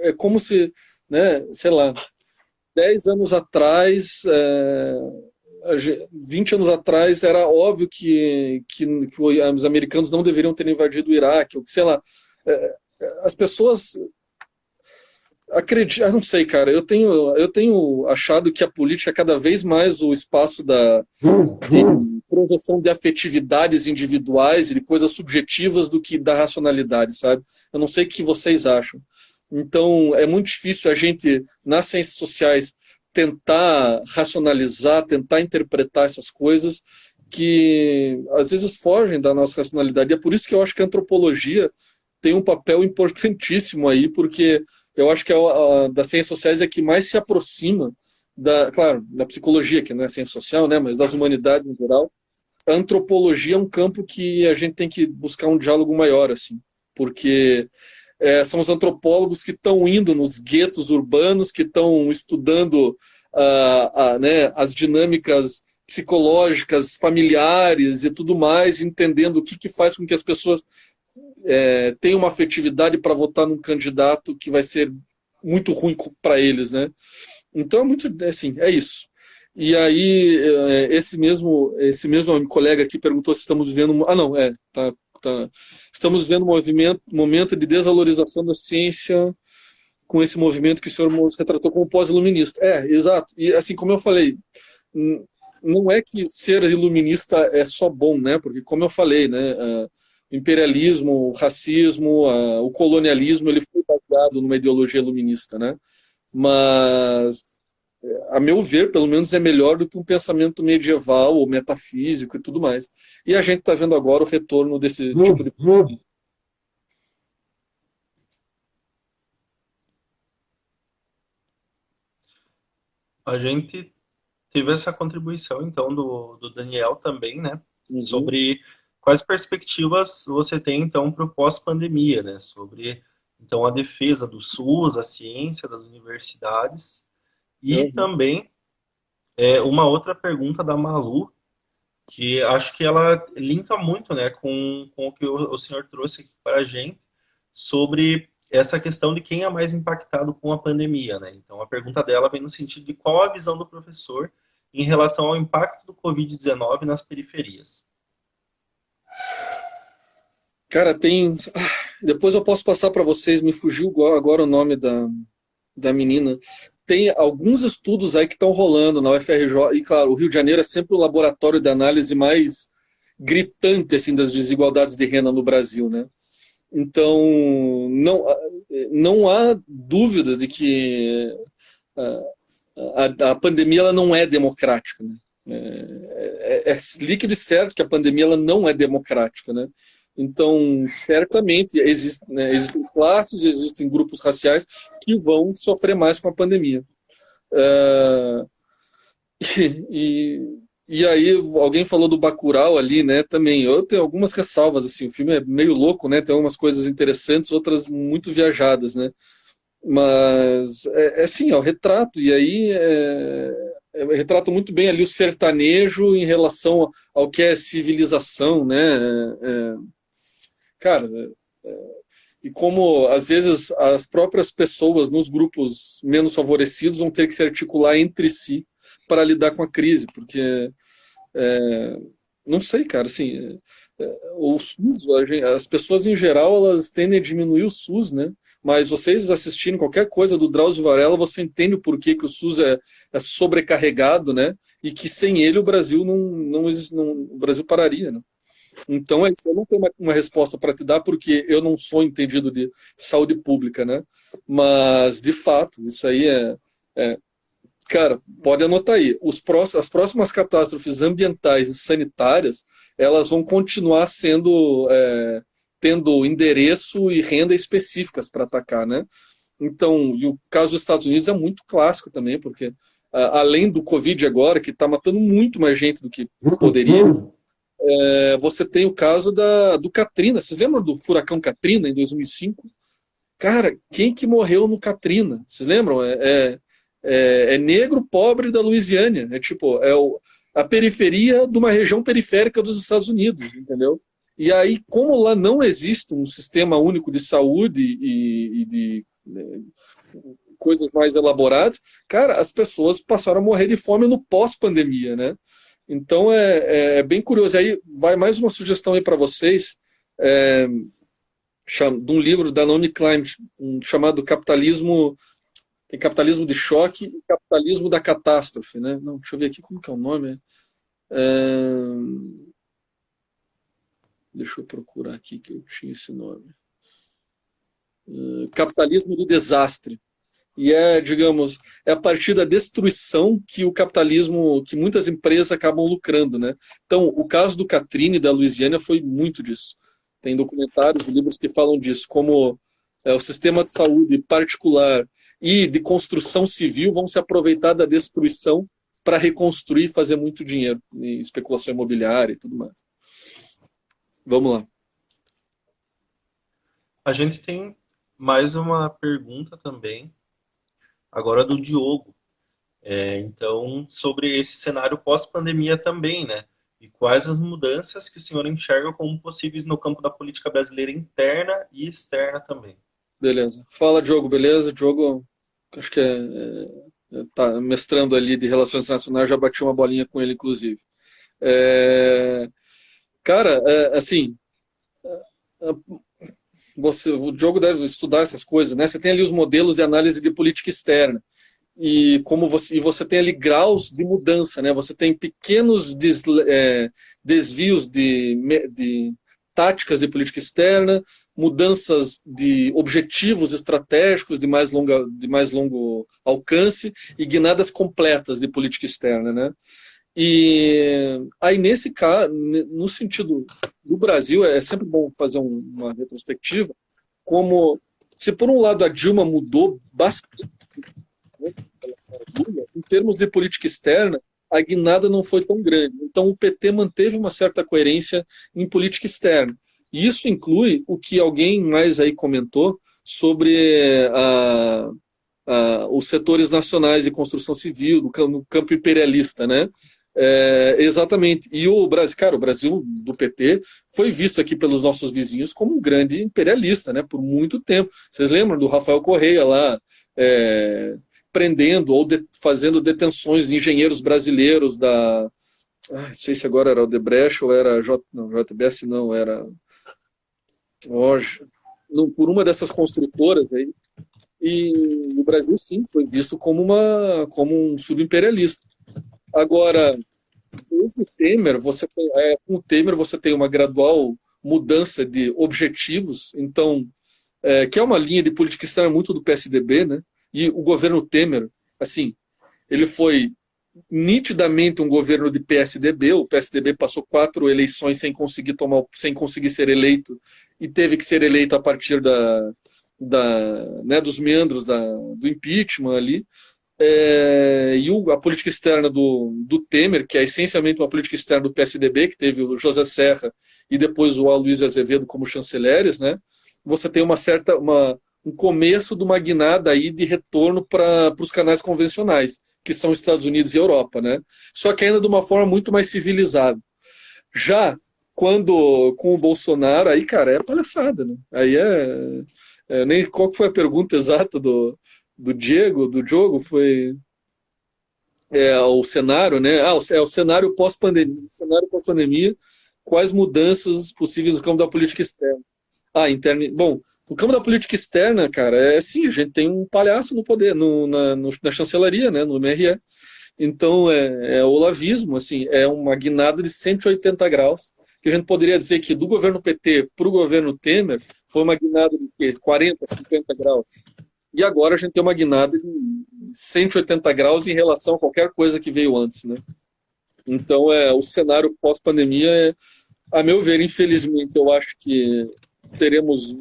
É como se, né, sei lá, 10 anos atrás, 20 anos atrás, era óbvio que os americanos não deveriam ter invadido o Iraque, ou que, sei lá, as pessoas acredito, não sei, cara. Eu tenho achado que a política é cada vez mais o espaço de projeção de afetividades individuais e de coisas subjetivas do que da racionalidade, sabe? Eu não sei o que vocês acham. Então, é muito difícil a gente, nas ciências sociais, tentar racionalizar, tentar interpretar essas coisas que às vezes fogem da nossa racionalidade. E é por isso que eu acho que a antropologia tem um papel importantíssimo aí, porque eu acho que das ciências sociais é que mais se aproxima claro, da psicologia, que não é ciência social, né, mas das humanidades em geral. A antropologia é um campo que a gente tem que buscar um diálogo maior, assim, porque são os antropólogos que estão indo nos guetos urbanos, que estão estudando né, as dinâmicas psicológicas, familiares e tudo mais, entendendo o que faz com que as pessoas tem uma afetividade para votar num candidato que vai ser muito ruim para eles, né? Então é muito assim, é isso. E aí esse mesmo colega aqui perguntou se estamos vivendo, não, tá, estamos vivendo um momento de desvalorização da ciência com esse movimento que o senhor Moura retratou como pós-iluminista. Exato. E assim como eu falei, não é que ser iluminista é só bom, né? Porque como eu falei, né? O imperialismo, o racismo, o colonialismo, ele foi baseado numa ideologia iluminista, né? Mas, a meu ver, pelo menos é melhor do que um pensamento medieval ou metafísico e tudo mais. E a gente está vendo agora o retorno desse tipo de... A gente teve essa contribuição, então, do Daniel também, né? Uhum. Sobre quais perspectivas você tem, então, para o pós-pandemia, né? Sobre, então, a defesa do SUS, a ciência, das universidades. E Uhum. também, uma outra pergunta da Malu, que acho que ela linka muito, né, com o que o senhor trouxe aqui para a gente, sobre essa questão de quem é mais impactado com a pandemia, né? Então, a pergunta dela vem no sentido de qual a visão do professor em relação ao impacto do Covid-19 nas periferias. Cara, depois eu posso passar para vocês, me fugiu agora o nome da menina. Tem alguns estudos aí que estão rolando na UFRJ, e claro, o Rio de Janeiro é sempre o laboratório de análise mais gritante assim, das desigualdades de renda no Brasil, né? Então, não há dúvida de que a pandemia ela não é democrática, né? É líquido e certo que a pandemia ela não é democrática, né? Então, certamente existem classes, existem grupos raciais que vão sofrer mais com a pandemia. Uh, e aí alguém falou do Bacurau ali, né? Também eu tenho algumas ressalvas assim. O filme é meio louco, né? Tem algumas coisas interessantes, outras muito viajadas, né? Mas assim, ó, o retrato, e aí retrata muito bem ali o sertanejo em relação ao que é civilização, né? Cara, e como às vezes as próprias pessoas nos grupos menos favorecidos vão ter que se articular entre si para lidar com a crise, porque não sei, cara, assim, o SUS, as pessoas em geral, elas tendem a diminuir o SUS, né? Mas vocês assistirem qualquer coisa do Drauzio Varela, você entende o porquê que o SUS é sobrecarregado, né? E que sem ele o Brasil o Brasil pararia, né? Então, eu não tenho uma resposta para te dar, porque eu não sou entendido de saúde pública, né? Mas, de fato, isso aí Cara, pode anotar aí. As próximas catástrofes ambientais e sanitárias, elas vão continuar sendo, tendo endereço e renda específicas para atacar, né? Então, e o caso dos Estados Unidos é muito clássico também, porque além do Covid agora, que está matando muito mais gente do que poderia, você tem o caso do Katrina. Vocês lembram do furacão Katrina em 2005? Cara, quem que morreu no Katrina? Vocês lembram? É negro pobre da Louisiana. É tipo, a periferia de uma região periférica dos Estados Unidos, entendeu? E aí, como lá não existe um sistema único de saúde e de coisas mais elaboradas, cara, as pessoas passaram a morrer de fome no pós-pandemia, né? Então é bem curioso. Aí vai mais uma sugestão aí para vocês. É, de um livro da Naomi Klein chamado Capitalismo, tem Capitalismo de Choque e Capitalismo da Catástrofe, né? Não, deixa eu ver aqui como que é o nome. Deixa eu procurar aqui que eu tinha esse nome. Capitalismo do Desastre. E digamos, a partir da destruição que o capitalismo, que muitas empresas acabam lucrando, né? Então, o caso do Katrina e da Louisiana foi muito disso. Tem documentários e livros que falam disso, como o sistema de saúde particular e de construção civil vão se aproveitar da destruição para reconstruir e fazer muito dinheiro em especulação imobiliária e tudo mais. Vamos lá. A gente tem mais uma pergunta também, agora do Diogo. Então, sobre esse cenário pós-pandemia também, né? E quais as mudanças que o senhor enxerga como possíveis no campo da política brasileira interna e externa também? Beleza. Fala, Diogo, beleza? Diogo, acho que tá mestrando ali de Relações Internacionais, já bati uma bolinha com ele, inclusive. Cara, assim, o Diogo deve estudar essas coisas, né? Você tem ali os modelos de análise de política externa e você tem ali graus de mudança, né? Você tem pequenos desvios de táticas de política externa, mudanças de objetivos estratégicos de mais longo alcance e guinadas completas de política externa, né? E aí, nesse caso, no sentido do Brasil, é sempre bom fazer uma retrospectiva, como se por um lado a Dilma mudou bastante, né, em termos de política externa, a guinada não foi tão grande. Então o PT manteve uma certa coerência em política externa. E isso inclui o que alguém mais aí comentou sobre os setores nacionais de construção civil, no campo imperialista, né? Exatamente. E o Brasil, cara, o Brasil do PT foi visto aqui pelos nossos vizinhos como um grande imperialista, né? Por muito tempo. Vocês lembram do Rafael Correia lá, prendendo ou fazendo detenções de engenheiros brasileiros não sei se agora era o Odebrecht ou era JBS, não, era por uma dessas construtoras aí. E o Brasil, sim, foi visto como um subimperialista. Agora, com o Temer você tem uma gradual mudança de objetivos, então, que é uma linha de política externa muito do PSDB, né? E o governo Temer, assim, ele foi nitidamente um governo de PSDB. O PSDB passou 4 eleições sem conseguir ser eleito e teve que ser eleito a partir dos meandros do impeachment ali. E a política externa do Temer, que é essencialmente uma política externa do PSDB, que teve o José Serra e depois o Aloysio Azevedo como chanceleres, né? Você tem um começo de uma guinada aí de retorno para os canais convencionais, que são Estados Unidos e Europa, né? Só que ainda de uma forma muito mais civilizada. Já com o Bolsonaro, aí, cara, é palhaçada, né? Aí nem qual que foi a pergunta exata do Diego, do Diogo, foi o cenário, né? O cenário pós-pandemia, quais mudanças possíveis no campo da política externa? Interna. Bom, no campo da política externa, cara, sim, a gente tem um palhaço no poder, na chancelaria, né, no MRE. Então, é olavismo, assim, é uma guinada de 180 graus, que a gente poderia dizer que do governo PT para o governo Temer foi uma guinada de 40, 50 graus. e agora a gente tem uma guinada de 180 graus em relação a qualquer coisa que veio antes, né? Então, o cenário pós-pandemia, a meu ver, infelizmente, eu acho que teremos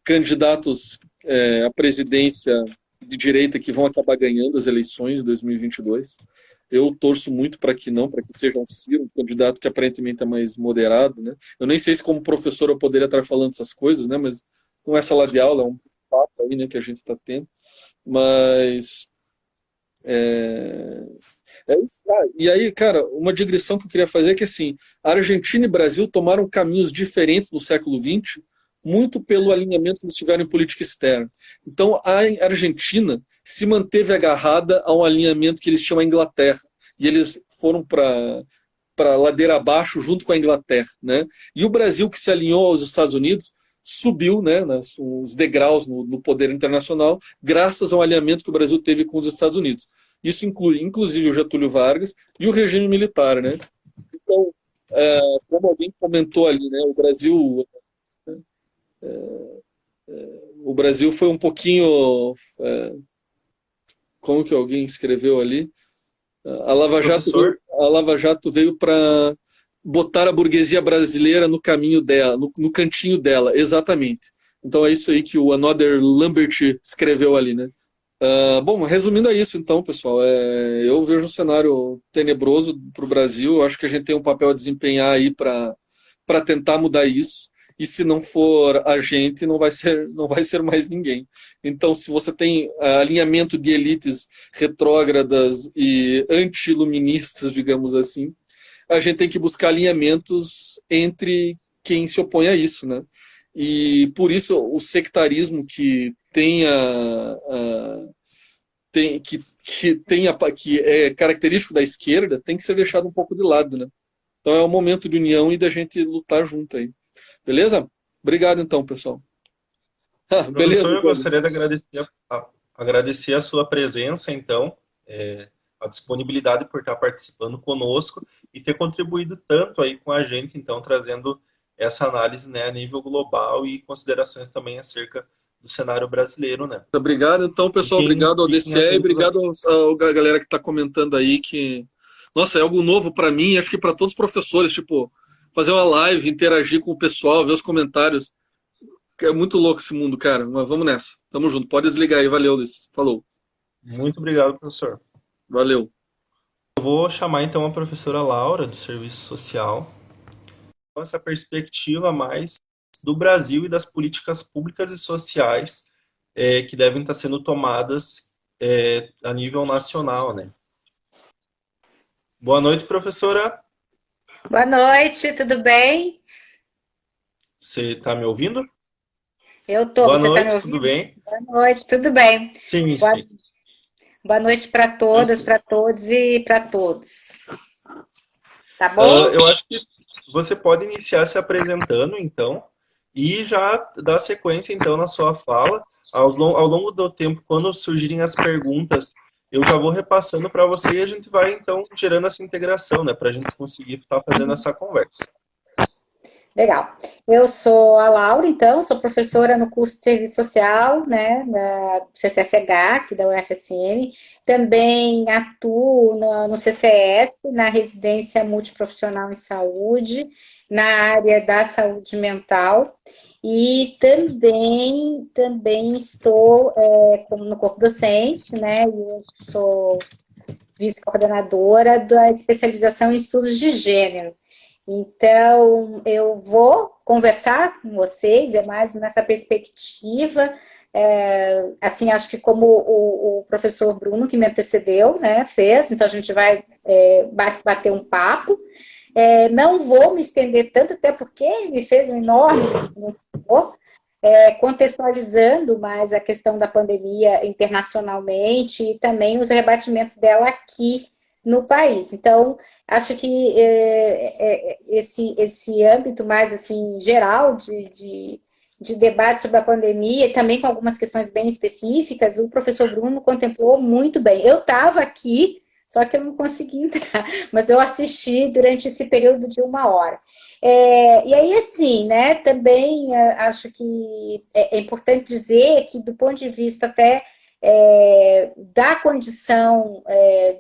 candidatos à presidência de direita que vão acabar ganhando as eleições de 2022. Eu torço muito para que não, para que seja um Ciro, um candidato que aparentemente é mais moderado, né? Eu nem sei se como professor eu poderia estar falando essas coisas, né? Mas não é sala de aula, é um papo aí, né, que a gente está tendo. Mas é, isso. E aí, cara, uma digressão que eu queria fazer é que assim, a Argentina e o Brasil tomaram caminhos diferentes no século XX, muito pelo alinhamento que eles tiveram em política externa. Então, a Argentina se manteve agarrada a um alinhamento que eles tinham a Inglaterra. E eles foram para ladeira abaixo junto com a Inglaterra, né? E o Brasil, que se alinhou aos Estados Unidos, subiu, né, os degraus no poder internacional, graças ao alinhamento que o Brasil teve com os Estados Unidos. Isso inclui, inclusive, o Getúlio Vargas e o regime militar, né? Então, como alguém comentou ali, né, o Brasil foi um pouquinho, como que alguém escreveu ali? Professor, A Lava Jato veio para botar a burguesia brasileira no caminho dela, no cantinho dela, exatamente. Então é isso aí que o Another Lambert escreveu ali, né? Bom, resumindo é isso então, pessoal. Eu vejo um cenário tenebroso para o Brasil. Eu acho que a gente tem um papel a desempenhar aí para tentar mudar isso. E se não for a gente, não vai ser mais ninguém. Então, se você tem alinhamento de elites retrógradas e anti-iluministas, digamos assim, a gente tem que buscar alinhamentos entre quem se opõe a isso, né? E por isso o sectarismo que que é característico da esquerda tem que ser deixado um pouco de lado, né? Então é um momento de união e da gente lutar junto aí. Beleza? Obrigado então, pessoal. Beleza, professor, eu Pedro. gostaria de agradecer a sua presença, então, a disponibilidade por estar participando conosco e ter contribuído tanto aí com a gente, então, trazendo essa análise, né, a nível global e considerações também acerca do cenário brasileiro, né? Obrigado, então, pessoal. Obrigado ao Fiquem DCE e atentos obrigado à galera que está comentando aí que, nossa, é algo novo para mim, acho que para todos os professores, tipo, fazer uma live, interagir com o pessoal, ver os comentários. É muito louco esse mundo, cara. Mas vamos nessa. Tamo junto. Pode desligar aí. Valeu, Luiz. Falou. Muito obrigado, professor. Valeu. Eu vou chamar então a professora Laura, do Serviço Social, com essa perspectiva mais do Brasil e das políticas públicas e sociais que devem estar sendo tomadas a nível nacional, né? Boa noite, professora. Boa noite, tudo bem? Você está me ouvindo? Eu tô, Boa você tá me noite, tudo ouvindo? bem? Boa noite, tudo bem. Sim, Boa, boa noite para todas, perfeito. para todos e para todos. Tá bom? Eu acho que você pode iniciar se apresentando, então, e já dar sequência, então, na sua fala. Ao longo do tempo, quando surgirem as perguntas, eu já vou repassando para você e a gente vai, então, gerando essa integração, né, para a gente conseguir estar fazendo essa conversa. Legal. Eu sou a Laura, então, sou professora no curso de Serviço Social, né, da CCSH, aqui da UFSM. Também atuo no CCS, na Residência Multiprofissional em Saúde, na área da saúde mental. E também estou no corpo docente, né, eu sou vice-coordenadora da especialização em estudos de gênero. Então, eu vou conversar com vocês, é mais nessa perspectiva, assim, acho que como o professor Bruno, que me antecedeu, né, fez, então a gente vai bater um papo. Não vou me estender tanto, até porque me fez um enorme favor, contextualizando mais a questão da pandemia internacionalmente e também os rebatimentos dela aqui no país. Então, acho que esse âmbito mais assim geral de debate sobre a pandemia e também com algumas questões bem específicas, o professor Bruno contemplou muito bem. Eu estava aqui só que eu não consegui entrar, mas eu assisti durante esse período de 1 hora. E aí, assim, né, também acho que é importante dizer que, do ponto de vista até da condição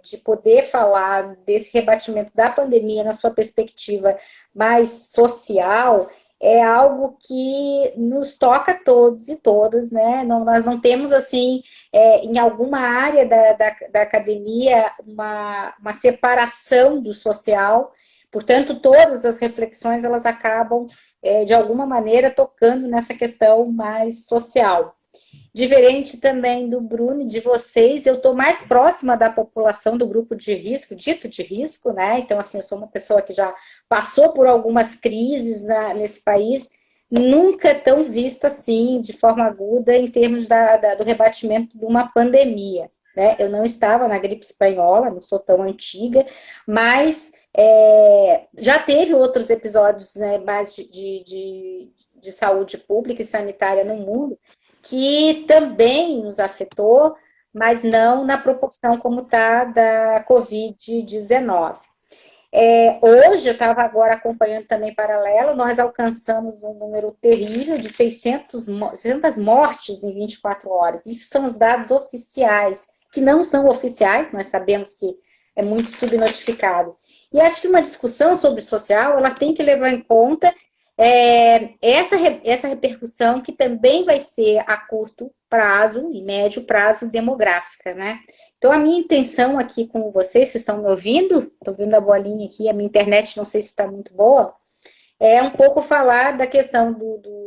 de poder falar desse rebatimento da pandemia na sua perspectiva mais social, é algo que nos toca a todos e todas, né? Não, nós não temos, assim, em alguma área da academia, uma separação do social, portanto, todas as reflexões, elas acabam, de alguma maneira, tocando nessa questão mais social. Diferente também do Bruno e de vocês, eu estou mais próxima da população do grupo de risco, dito de risco, né? Então, assim, eu sou uma pessoa que já passou por algumas crises nesse país, nunca tão vista assim, de forma aguda, em termos do rebatimento de uma pandemia, né? Eu não estava na gripe espanhola, não sou tão antiga, mas já teve outros episódios, né, mais de saúde pública e sanitária no mundo, que também nos afetou, mas não na proporção como está da Covid-19. Hoje, eu estava agora acompanhando também paralelo, nós alcançamos um número terrível de 600 mortes em 24 horas. Isso são os dados oficiais, que não são oficiais, nós sabemos que é muito subnotificado. E acho que uma discussão sobre social, ela tem que levar em conta essa repercussão que também vai ser a curto prazo e médio prazo demográfica, né? Então, a minha intenção aqui com vocês estão me ouvindo? Estou vendo a bolinha aqui, a minha internet não sei se está muito boa, é um pouco falar da questão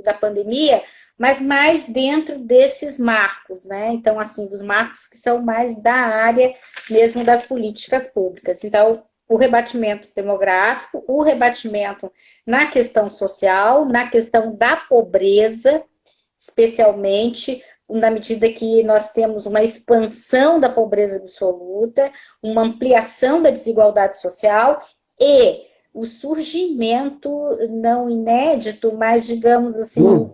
da pandemia, mas mais dentro desses marcos, né? Então, assim, dos marcos que são mais da área mesmo das políticas públicas. Então, o rebatimento demográfico, o rebatimento na questão social, na questão da pobreza, especialmente na medida que nós temos uma expansão da pobreza absoluta, uma ampliação da desigualdade social e o surgimento, não inédito, mas, digamos assim,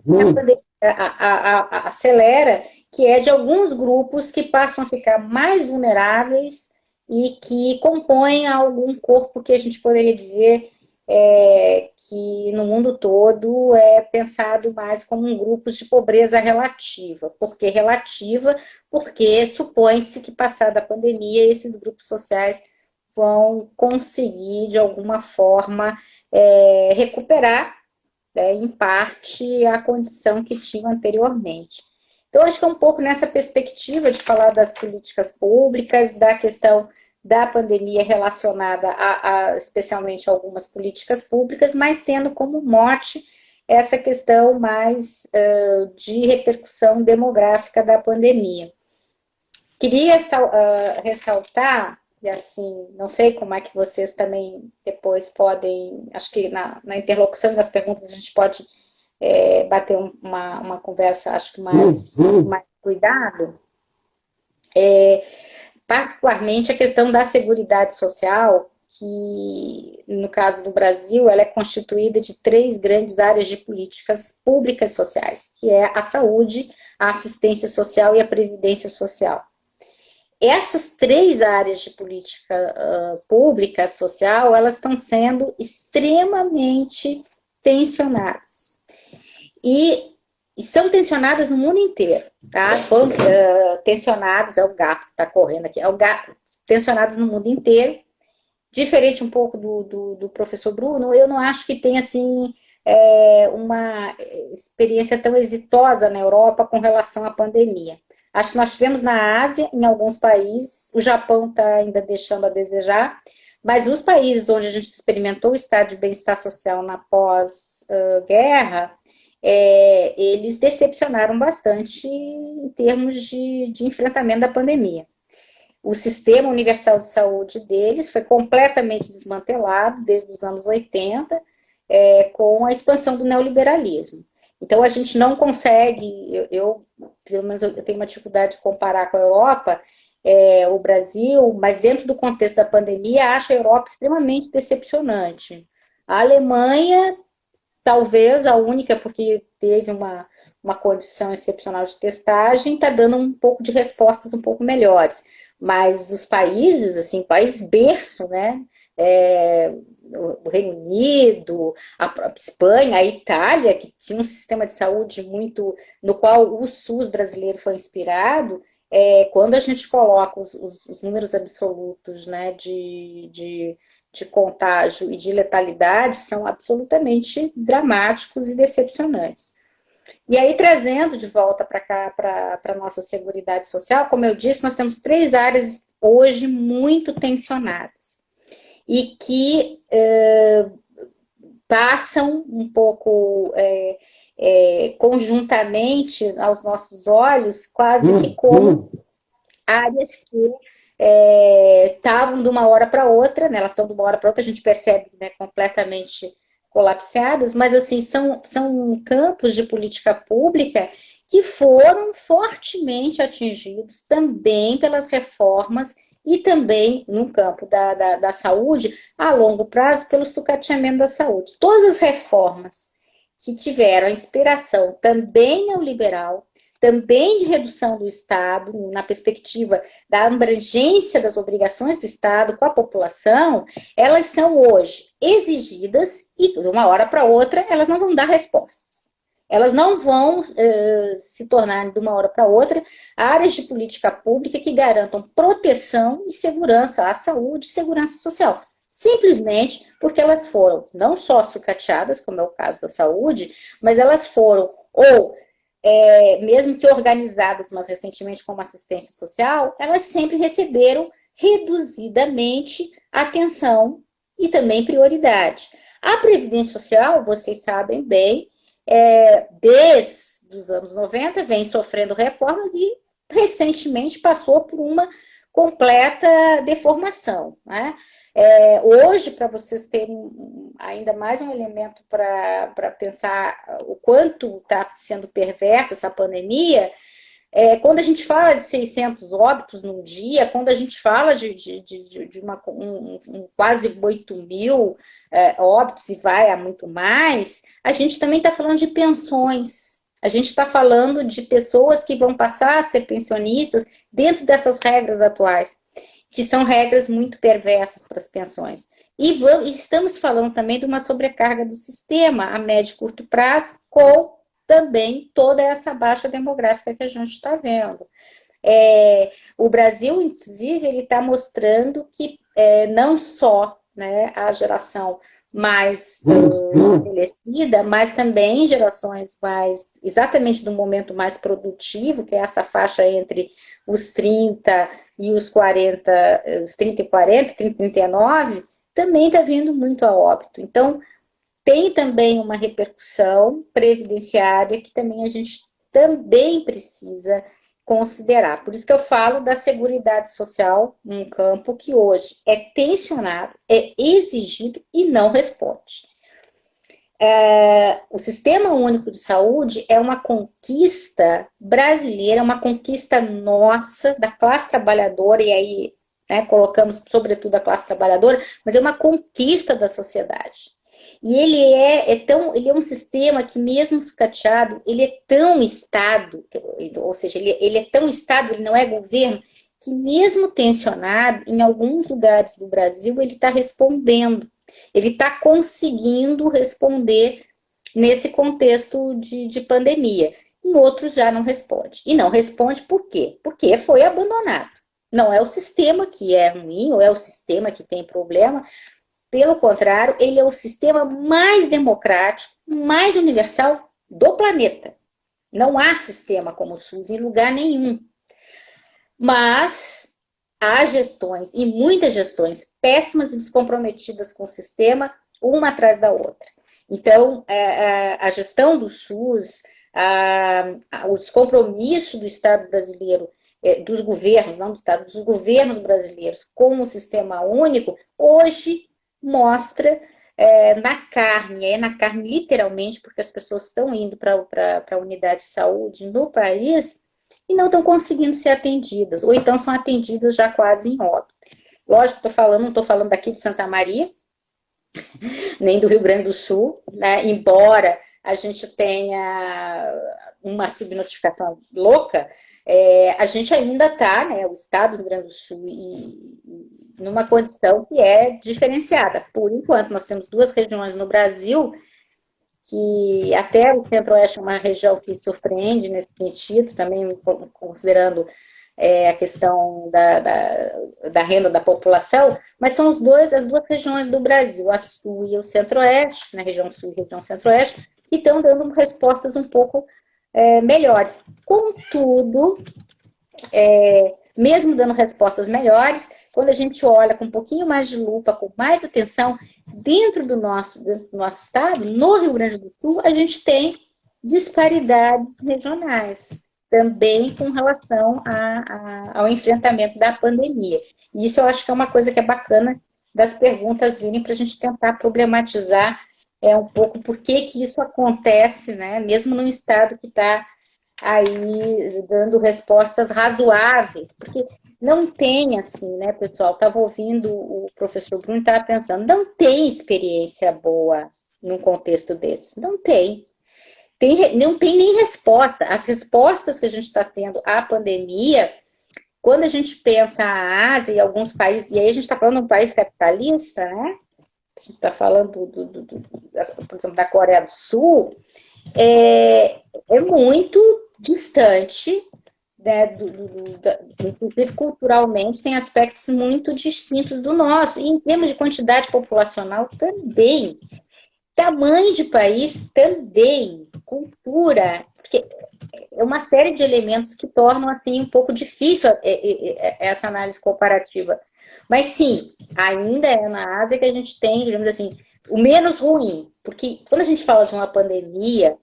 acelera, que é de alguns grupos que passam a ficar mais vulneráveis e que compõem algum corpo que a gente poderia dizer que no mundo todo é pensado mais como um grupo de pobreza relativa. Por que relativa? Porque supõe-se que, passada a pandemia, esses grupos sociais vão conseguir, de alguma forma, recuperar, em parte, a condição que tinham anteriormente. Então, acho que é um pouco nessa perspectiva de falar das políticas públicas, da questão da pandemia relacionada especialmente a algumas políticas públicas, mas tendo como mote essa questão mais de repercussão demográfica da pandemia. Queria ressaltar, e assim, não sei como é que vocês também depois podem, acho que na interlocução e nas perguntas a gente pode bater uma conversa, acho que mais cuidado, particularmente a questão da seguridade social, que no caso do Brasil, ela é constituída de 3 grandes áreas de políticas públicas sociais, que é a saúde, a assistência social e a previdência social. Essas 3 áreas de política pública social, elas estão sendo extremamente tensionadas. E são tensionadas no mundo inteiro, tá? Foram tensionadas, é o gato que está correndo aqui, tensionadas no mundo inteiro. Diferente um pouco do professor Bruno, eu não acho que tenha, assim, uma experiência tão exitosa na Europa com relação à pandemia. Acho que nós tivemos na Ásia, em alguns países, o Japão está ainda deixando a desejar, mas os países onde a gente experimentou o estado de bem-estar social na pós-guerra, eles decepcionaram bastante em termos de enfrentamento da pandemia. O sistema universal de saúde deles foi completamente desmantelado desde os anos 80, com a expansão do neoliberalismo. Então, a gente não consegue, pelo menos eu tenho uma dificuldade de comparar com a Europa, o Brasil, mas dentro do contexto da pandemia, acho a Europa extremamente decepcionante. A Alemanha, talvez a única, porque teve uma condição excepcional de testagem, está dando um pouco de respostas um pouco melhores. Mas os países, assim, país berço, né? É, o Reino Unido, a própria Espanha, a Itália, que tinha um sistema de saúde muito, no qual o SUS brasileiro foi inspirado, quando a gente coloca os números absolutos, né, de contágio e de letalidade, são absolutamente dramáticos e decepcionantes. E aí, trazendo de volta para cá, para a nossa Seguridade Social, como eu disse, nós temos 3 áreas hoje muito tensionadas e que passam um pouco conjuntamente aos nossos olhos, quase que como áreas que estavam de uma hora para outra, né, elas estão de uma hora para outra, a gente percebe, né, completamente colapsadas, mas assim, são campos de política pública que foram fortemente atingidos também pelas reformas e também no campo da saúde, a longo prazo, pelo sucateamento da saúde. Todas as reformas que tiveram a inspiração também neoliberal, também de redução do Estado, na perspectiva da abrangência das obrigações do Estado com a população, elas são hoje exigidas e, de uma hora para outra, elas não vão dar respostas. Elas não vão se tornar, de uma hora para outra, áreas de política pública que garantam proteção e segurança à saúde e segurança social. Simplesmente porque elas foram não só sucateadas, como é o caso da saúde, mas elas foram, ou mesmo que organizadas, mas recentemente como assistência social, elas sempre receberam reduzidamente atenção e também prioridade. A Previdência Social, vocês sabem bem, desde os anos 90 vem sofrendo reformas e recentemente passou por uma completa deformação, né? Hoje, para vocês terem ainda mais um elemento para pensar o quanto está sendo perversa essa pandemia, quando a gente fala de 600 óbitos num dia, quando a gente fala de quase 8 mil óbitos e vai a muito mais, a gente também está falando de pensões. A gente está falando de pessoas que vão passar a ser pensionistas dentro dessas regras atuais, que são regras muito perversas para as pensões. E estamos falando também de uma sobrecarga do sistema a médio e curto prazo, com também toda essa baixa demográfica que a gente está vendo. O Brasil, inclusive, ele está mostrando que não só, né, a geração mais envelhecida, mas também gerações mais, exatamente do momento mais produtivo, que é essa faixa entre os 30 e os 40, os 30 e 40, 30 e 39, também está vindo muito a óbito. Então, tem também uma repercussão previdenciária que também a gente também precisa considerar. Por isso que eu falo da Seguridade Social, um campo que hoje é tensionado, é exigido e não responde. O Sistema Único de Saúde é uma conquista brasileira, é uma conquista nossa, da classe trabalhadora, e aí, né, colocamos sobretudo a classe trabalhadora, mas é uma conquista da sociedade. E ele é um sistema que, mesmo sucateado, ele é tão Estado, ou seja, ele é tão Estado, ele não é governo, que mesmo tensionado, em alguns lugares do Brasil, ele está respondendo. Ele está conseguindo responder nesse contexto de pandemia. Em outros já não responde. E não responde por quê? Porque foi abandonado. Não é o sistema que é ruim, ou é o sistema que tem problema. Pelo contrário, ele é o sistema mais democrático, mais universal do planeta. Não há sistema como o SUS em lugar nenhum. Mas há gestões, e muitas gestões, péssimas e descomprometidas com o sistema, uma atrás da outra. Então, a gestão do SUS, os compromissos do Estado brasileiro, dos governos, não do Estado, dos governos brasileiros com o sistema único, hoje mostra na carne literalmente, porque as pessoas estão indo para a unidade de saúde no país e não estão conseguindo ser atendidas, ou então são atendidas já quase em óbito. Lógico que não estou falando daqui de Santa Maria, nem do Rio Grande do Sul, né? Embora a gente tenha uma subnotificação louca, a gente ainda está, né, o estado do Rio Grande do Sul, numa condição que é diferenciada. Por enquanto, nós temos duas regiões no Brasil que até o Centro-Oeste é uma região que surpreende nesse sentido, também considerando a questão da renda da população, mas são as duas regiões do Brasil, a Sul e o Centro-Oeste, na região Sul e região Centro-Oeste, que estão dando respostas um pouco melhores. Contudo, mesmo dando respostas melhores, quando a gente olha com um pouquinho mais de lupa, com mais atenção, dentro do nosso estado, no Rio Grande do Sul, a gente tem disparidades regionais, também com relação ao enfrentamento da pandemia. E isso eu acho que é uma coisa que é bacana das perguntas virem para a gente tentar problematizar um pouco por que isso acontece, né? Mesmo num estado que está aí dando respostas razoáveis, porque não tem assim, né, pessoal? Estava ouvindo o professor Bruno e estava pensando, não tem experiência boa num contexto desse, não tem. Não tem nem resposta. As respostas que a gente está tendo à pandemia, quando a gente pensa a Ásia e alguns países, e aí a gente está falando de um país capitalista, né? A gente está falando, por exemplo, da Coreia do Sul, é muito distante, né, inclusive culturalmente, tem aspectos muito distintos do nosso. E em termos de quantidade populacional também. Tamanho de país também, cultura, porque é uma série de elementos que tornam assim um pouco difícil essa análise comparativa. Mas sim, ainda é na Ásia que a gente tem, digamos assim, o menos ruim, porque quando a gente fala de uma pandemia,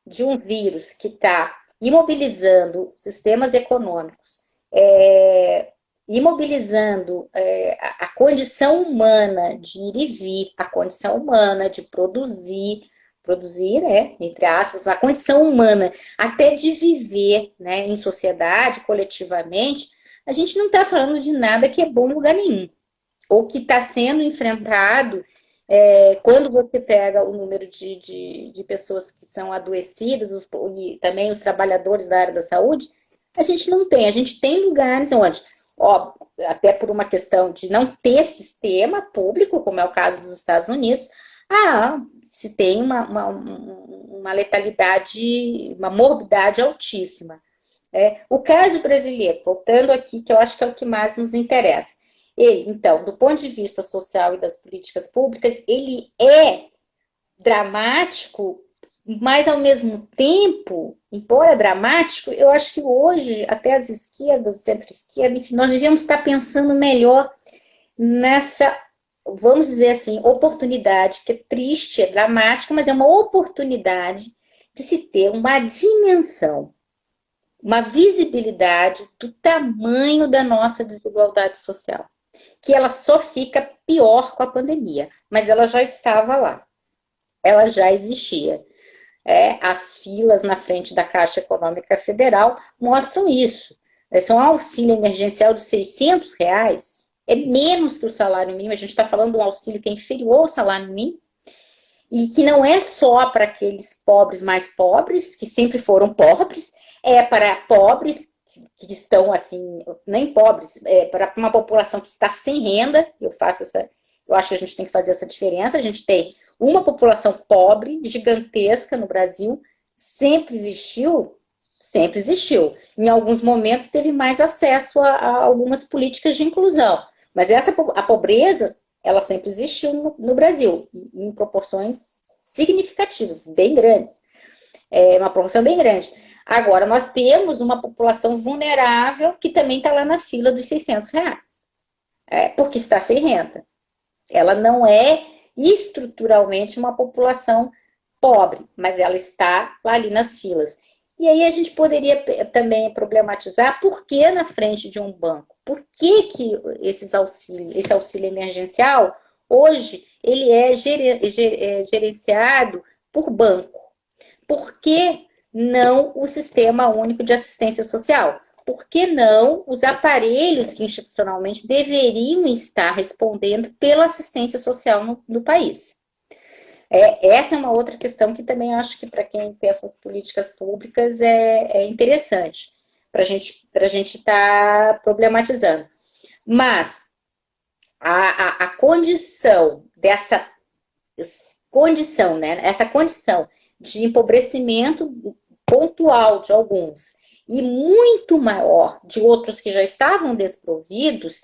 de um vírus que está imobilizando sistemas econômicos, imobilizando a condição humana de ir e vir, a condição humana de produzir, né, entre aspas, a condição humana até de viver, né, em sociedade, coletivamente, a gente não está falando de nada que é bom em lugar nenhum, ou que está sendo enfrentado quando você pega o número de pessoas que são adoecidas, e também os trabalhadores da área da saúde, a gente tem lugares onde, até por uma questão de não ter sistema público, como é o caso dos Estados Unidos, se tem uma letalidade, uma morbidade altíssima. O caso brasileiro, voltando aqui, que eu acho que é o que mais nos interessa. Ele, então, do ponto de vista social e das políticas públicas, ele é dramático, mas, ao mesmo tempo, embora dramático, eu acho que hoje, até as esquerdas, centro-esquerda, enfim, nós devíamos estar pensando melhor nessa, vamos dizer assim, oportunidade, que é triste, é dramática, mas é uma oportunidade de se ter uma dimensão, uma visibilidade do tamanho da nossa desigualdade social, que ela só fica pior com a pandemia, mas ela já estava lá, ela já existia. As filas na frente da Caixa Econômica Federal mostram isso. Esse é um auxílio emergencial de R$ 600, é menos que o salário mínimo, a gente está falando de um auxílio que é inferior ao salário mínimo, e que não é só para aqueles pobres mais pobres, que sempre foram pobres, é para pobres que estão assim, nem pobres, para uma população que está sem renda. Eu acho que a gente tem que fazer essa diferença. A gente tem uma população pobre, gigantesca no Brasil, sempre existiu. Em alguns momentos teve mais acesso a algumas políticas de inclusão, mas a pobreza, ela sempre existiu no Brasil, em proporções significativas, bem grandes. Uma proporção bem grande. Agora, nós temos uma população vulnerável que também está lá na fila dos R$ 600, porque está sem renda. Ela não é estruturalmente uma população pobre, mas ela está lá ali nas filas. E aí a gente poderia também problematizar por que na frente de um banco? Por que esse auxílio emergencial, hoje, ele é gerenciado por banco? Por que não o Sistema Único de Assistência Social? Por que não os aparelhos que institucionalmente deveriam estar respondendo pela assistência social no país? Essa é uma outra questão que também acho que para quem pensa as políticas públicas é interessante para a gente estar problematizando. Mas a condição dessa condição, né? Essa condição de empobrecimento pontual de alguns e muito maior de outros que já estavam desprovidos,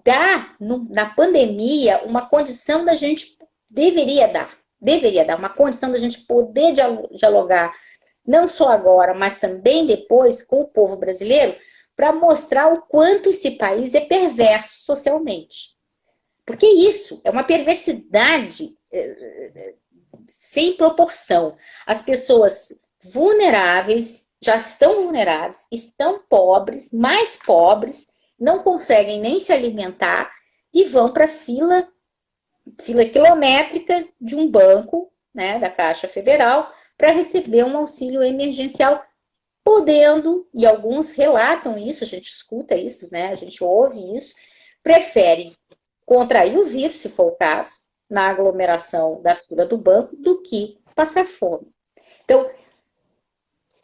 dá na pandemia uma condição da gente deveria dar uma condição da gente poder dialogar não só agora, mas também depois com o povo brasileiro, para mostrar o quanto esse país é perverso socialmente. Porque isso é uma perversidade sem proporção. As pessoas vulneráveis já estão vulneráveis, estão pobres, mais pobres, não conseguem nem se alimentar e vão para fila quilométrica de um banco, né, da Caixa Federal, para receber um auxílio emergencial, podendo, e alguns relatam isso, a gente escuta isso, né, a gente ouve isso, preferem contrair o vírus, se for o caso, na aglomeração da fila do banco, do que passar fome. Então,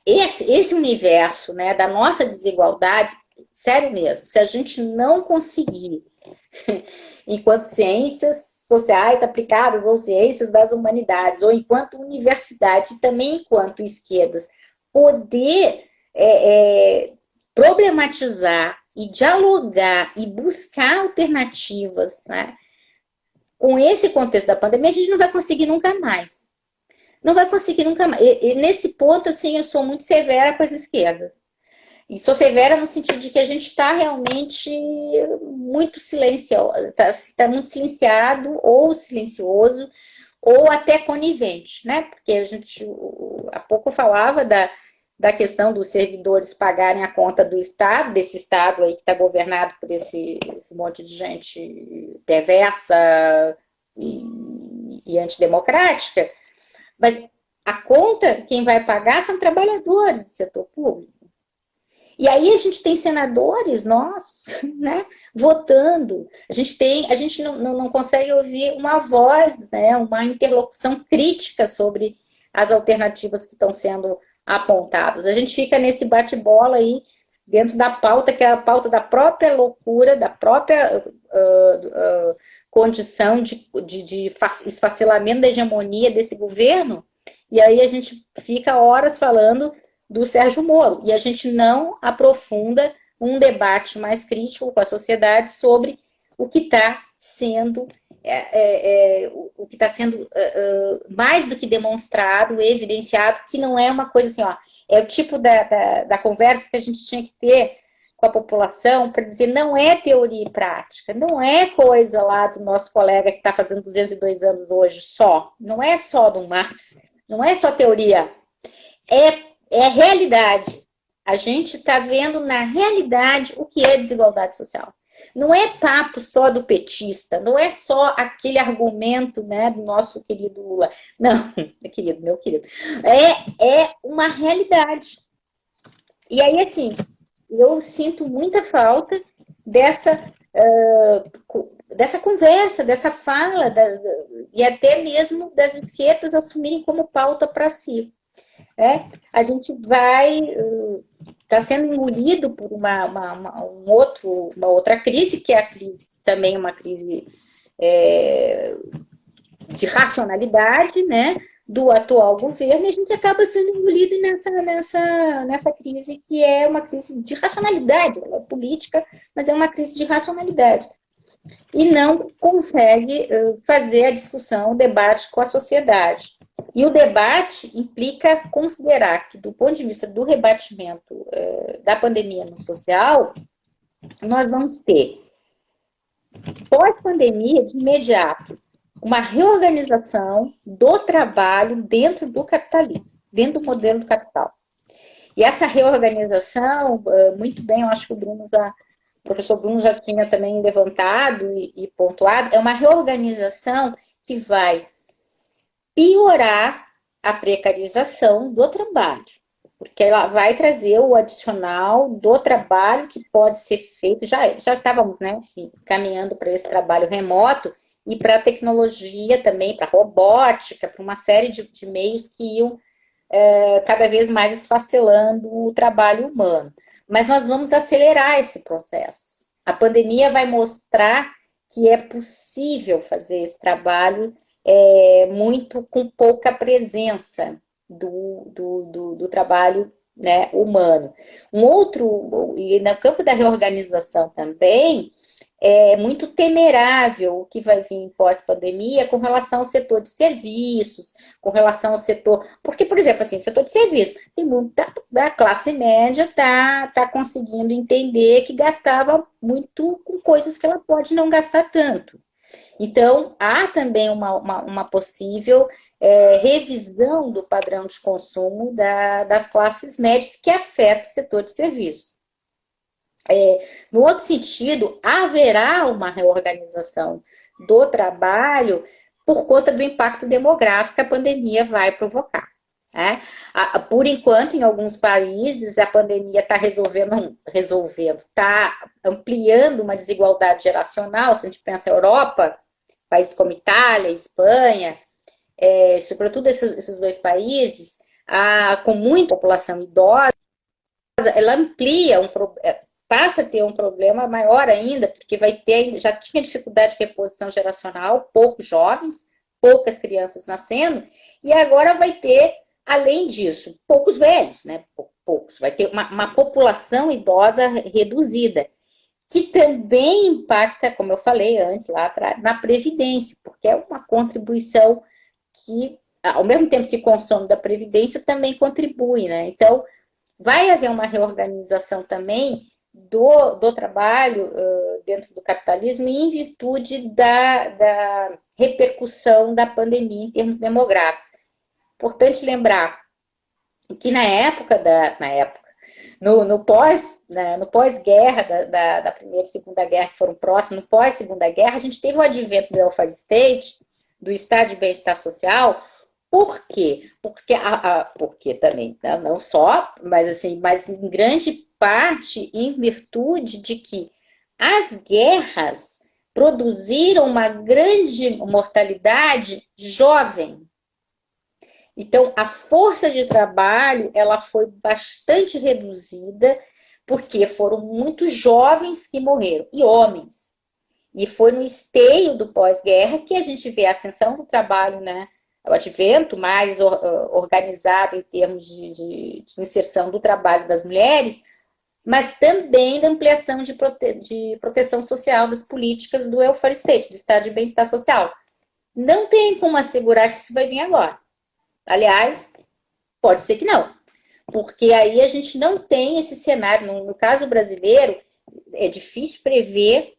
esse universo, né, da nossa desigualdade, sério mesmo, se a gente não conseguir, enquanto ciências sociais aplicadas ou ciências das humanidades, ou enquanto universidade, também enquanto esquerdas, poder problematizar e dialogar e buscar alternativas, né, com esse contexto da pandemia, a gente não vai conseguir nunca mais. Não vai conseguir nunca mais. E nesse ponto, assim, eu sou muito severa com as esquerdas. E sou severa no sentido de que a gente está realmente muito está muito silenciado, ou silencioso, ou até conivente, né? Porque a gente, há pouco falava da questão dos servidores pagarem a conta do Estado, desse Estado aí que está governado por esse monte de gente perversa e antidemocrática, mas a conta, quem vai pagar são trabalhadores do setor público. E aí a gente tem senadores nossos, né, votando. A gente não consegue ouvir uma voz, né, uma interlocução crítica sobre as alternativas que estão sendo apontadas. A gente fica nesse bate-bola aí, dentro da pauta, que é a pauta da própria loucura, da própria condição de esfacelamento da hegemonia desse governo, e aí a gente fica horas falando do Sérgio Moro, e a gente não aprofunda um debate mais crítico com a sociedade sobre o que está sendo mais do que demonstrado, evidenciado, que não é uma coisa assim, ó, é o tipo da conversa que a gente tinha que ter com a população para dizer, não é teoria e prática, não é coisa lá do nosso colega que está fazendo 202 anos hoje só, não é só do Marx, não é só teoria, é realidade. A gente está vendo na realidade o que é desigualdade social. Não é papo só do petista, não é só aquele argumento, né, do nosso querido Lula. Não, meu querido. É uma realidade. E aí, assim, eu sinto muita falta dessa conversa, dessa fala, e até mesmo das esquerdas assumirem como pauta para si. A gente está sendo engolido por uma outra crise, que é a crise, também uma crise de racionalidade, né, do atual governo, e a gente acaba sendo engolido nessa crise, que é uma crise de racionalidade, ela é política, mas é uma crise de racionalidade. E não consegue fazer a discussão, o debate com a sociedade. E o debate implica considerar que, do ponto de vista do rebatimento da pandemia no social, nós vamos ter, pós-pandemia, de imediato, uma reorganização do trabalho dentro do capitalismo, dentro do modelo do capital. E essa reorganização, muito bem, eu acho que o professor Bruno já tinha também levantado e pontuado, é uma reorganização que vai piorar a precarização do trabalho, porque ela vai trazer o adicional do trabalho que pode ser feito, já estávamos, né, caminhando para esse trabalho remoto, e para a tecnologia também, para a robótica, para uma série de meios que iam cada vez mais esfacelando o trabalho humano. Mas nós vamos acelerar esse processo. A pandemia vai mostrar que é possível fazer esse trabalho muito com pouca presença do trabalho, né, humano. E no campo da reorganização também, é muito temerável o que vai vir pós-pandemia com relação ao setor de serviços, com relação ao setor. Porque, por exemplo, assim, setor de serviços, tem muita da classe média tá conseguindo entender que gastava muito com coisas que ela pode não gastar tanto. Então, há também uma possível revisão do padrão de consumo das classes médias que afeta o setor de serviços. No outro sentido, haverá uma reorganização do trabalho por conta do impacto demográfico que a pandemia vai provocar. Né? Por enquanto, em alguns países, a pandemia está está ampliando uma desigualdade geracional. Se a gente pensa na Europa, países como Itália, Espanha, sobretudo esses dois países, com muita população idosa, ela amplia passa a ter um problema maior ainda, porque já tinha dificuldade de reposição geracional, poucos jovens, poucas crianças nascendo, e agora vai ter, além disso, poucos velhos, né? Poucos. Vai ter uma população idosa reduzida, que também impacta, como eu falei antes, lá atrás, na Previdência, porque é uma contribuição que, ao mesmo tempo que consome da Previdência, também contribui, né? Então, vai haver uma reorganização também do trabalho dentro do capitalismo em virtude da repercussão da pandemia em termos demográficos. Importante lembrar que no pós-guerra, da Primeira e Segunda Guerra, que foram próximos, no pós-Segunda Guerra, a gente teve o advento do welfare state, do Estado de Bem-Estar Social. Por quê? Porque também, não só, mas em grande parte em virtude de que as guerras produziram uma grande mortalidade jovem. Então, a força de trabalho ela foi bastante reduzida, porque foram muitos jovens que morreram, e homens. E foi no esteio do pós-guerra que a gente vê a ascensão do trabalho, né? O advento mais organizado em termos de inserção do trabalho das mulheres, mas também da ampliação de proteção social das políticas do welfare state, do Estado de Bem-Estar Social. Não tem como assegurar que isso vai vir agora. Aliás, pode ser que não, porque aí a gente não tem esse cenário. No caso brasileiro, é difícil prever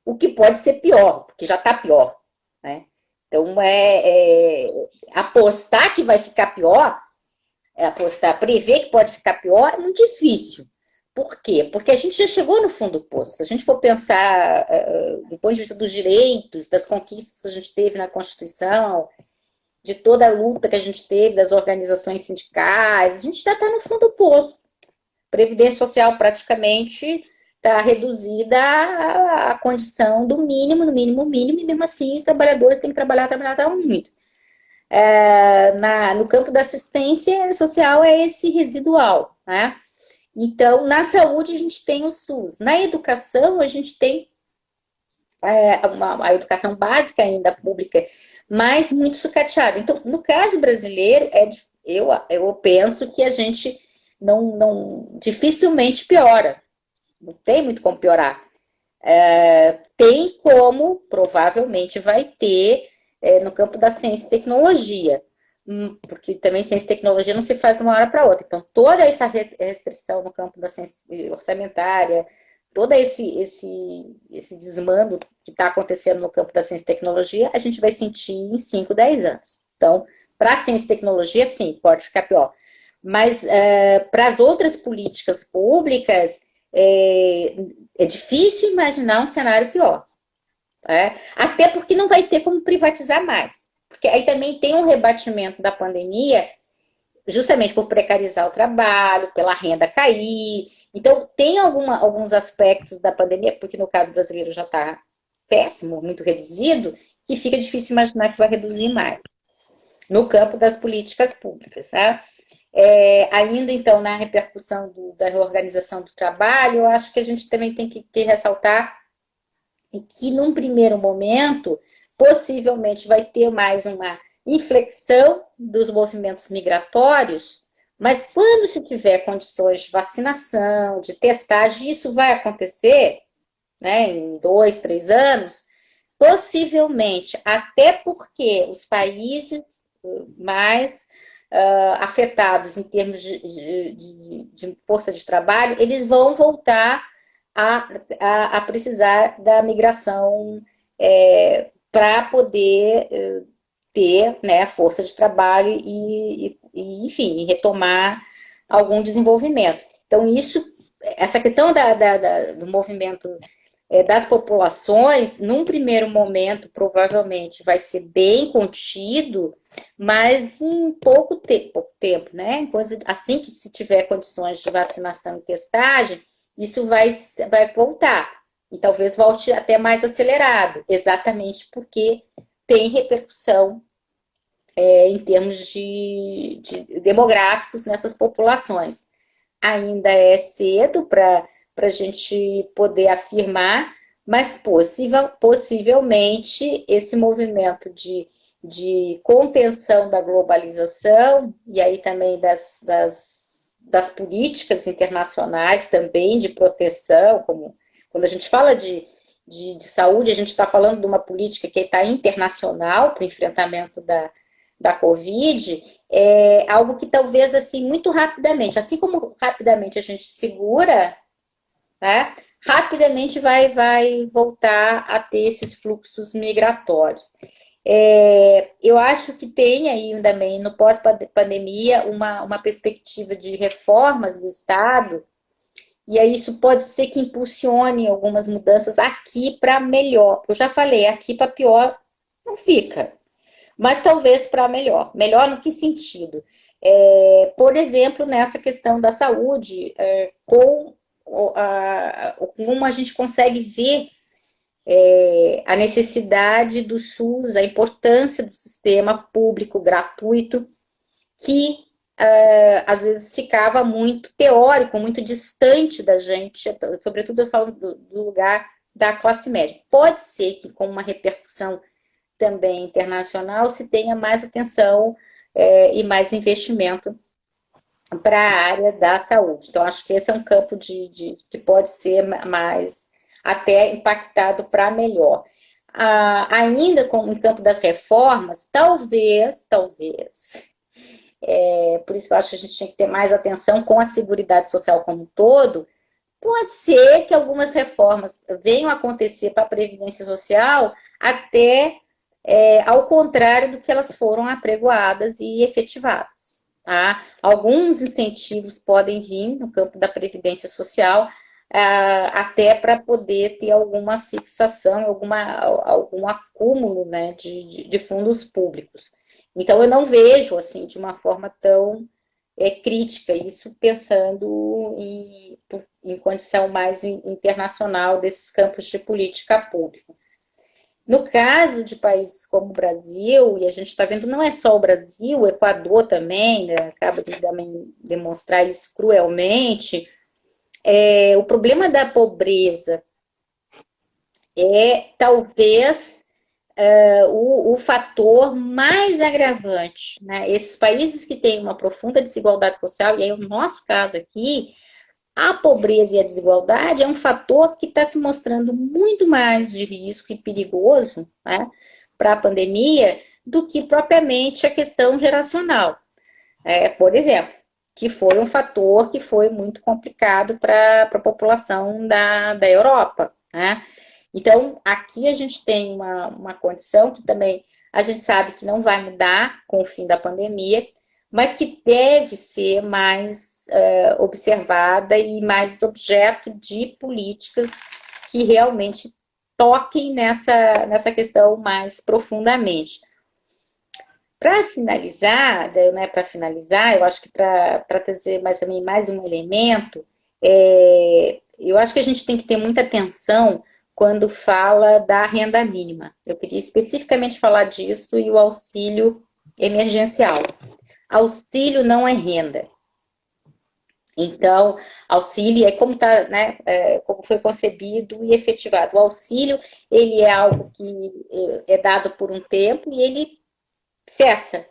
o que pode ser pior, porque já está pior, né? Então, apostar que vai ficar pior, prever que pode ficar pior, é muito difícil. Por quê? Porque a gente já chegou no fundo do poço. Se a gente for pensar do ponto de vista dos direitos, das conquistas que a gente teve na Constituição, de toda a luta que a gente teve das organizações sindicais, a gente já está no fundo do poço. Previdência social praticamente está reduzida à condição do mínimo, no mínimo, mínimo, e mesmo assim os trabalhadores têm que trabalhar muito. No campo da assistência social é esse residual, né? Então, na saúde a gente tem o SUS. Na educação a gente tem a educação básica ainda pública, mas muito sucateada. Então, no caso brasileiro, eu penso que a gente não dificilmente piora. Não tem muito como piorar. Tem como, provavelmente vai ter, no campo da ciência e tecnologia. Porque também ciência e tecnologia não se faz de uma hora para outra. Então, toda essa restrição no campo da ciência orçamentária, todo esse desmando que está acontecendo no campo da ciência e tecnologia, a gente vai sentir em 5, 10 anos. Então, para a ciência e tecnologia, sim, pode ficar pior. Mas para as outras políticas públicas, é difícil imaginar um cenário pior. Até porque não vai ter como privatizar mais. Porque aí também tem um rebatimento da pandemia, justamente por precarizar o trabalho, pela renda cair. Então, tem alguns aspectos da pandemia, porque no caso brasileiro já está péssimo, muito reduzido, que fica difícil imaginar que vai reduzir mais no campo das políticas públicas, tá? Ainda, então, na repercussão da reorganização do trabalho, eu acho que a gente também tem que ressaltar que, num primeiro momento, possivelmente vai ter mais uma inflexão dos movimentos migratórios, mas quando se tiver condições de vacinação, de testagem, isso vai acontecer, né, em 2, 3 anos, possivelmente, até porque os países mais afetados em termos de força de trabalho, eles vão voltar a precisar da migração para poder ter, né, força de trabalho enfim, retomar algum desenvolvimento. Então, essa questão do movimento das populações, num primeiro momento, provavelmente vai ser bem contido, mas em pouco tempo, né? Assim que se tiver condições de vacinação e testagem, isso vai voltar. E talvez volte até mais acelerado, exatamente porque tem repercussão em termos de demográficos nessas populações. Ainda é cedo para a gente poder afirmar, mas possivelmente esse movimento de contenção da globalização, e aí também das políticas internacionais também de proteção, como quando a gente fala de saúde, a gente está falando de uma política que está internacional para o enfrentamento da Covid, é algo que talvez, assim, muito rapidamente, assim como rapidamente a gente segura, né, rapidamente vai voltar a ter esses fluxos migratórios. Eu acho que tem aí também, no pós-pandemia, uma perspectiva de reformas do Estado, e aí isso pode ser que impulsione algumas mudanças aqui para melhor. Porque eu já falei, aqui para pior não fica, mas talvez para melhor. Melhor no que sentido? Por exemplo, nessa questão da saúde, como a gente consegue ver a necessidade do SUS, a importância do sistema público gratuito, que às vezes ficava muito teórico, muito distante da gente, sobretudo eu falo do lugar da classe média. Pode ser que com uma repercussão também internacional se tenha mais atenção e mais investimento para a área da saúde. Então, acho que esse é um campo que pode ser mais até impactado para melhor. Ainda no campo das reformas, talvez, por isso eu acho que a gente tinha que ter mais atenção com a Seguridade Social como um todo. Pode ser que algumas reformas venham a acontecer para a Previdência Social até ao contrário do que elas foram apregoadas e efetivadas. Tá? Alguns incentivos podem vir no campo da Previdência Social até para poder ter alguma fixação, algum acúmulo, né, de fundos públicos. Então, eu não vejo assim de uma forma tão crítica, isso pensando em condição mais internacional desses campos de política pública. No caso de países como o Brasil, e a gente está vendo, não é só o Brasil, o Equador também, né, acaba de também demonstrar isso cruelmente, o problema da pobreza é talvez o fator mais agravante, né? Esses países que têm uma profunda desigualdade social, e aí o nosso caso aqui, a pobreza e a desigualdade é um fator que está se mostrando muito mais de risco e perigoso, né, para a pandemia do que propriamente a questão geracional. Por exemplo, que foi um fator que foi muito complicado para a população da Europa, né? Então, aqui a gente tem uma condição que também a gente sabe que não vai mudar com o fim da pandemia, mas que deve ser mais observada e mais objeto de políticas que realmente toquem nessa questão mais profundamente. Para finalizar, eu acho que para trazer mais um elemento, eu acho que a gente tem que ter muita atenção quando fala da renda mínima. Eu queria especificamente falar disso e o auxílio emergencial. Auxílio não é renda. Então, auxílio é como tá, né, como foi concebido e efetivado. O auxílio, ele é algo que é dado por um tempo e ele cessa.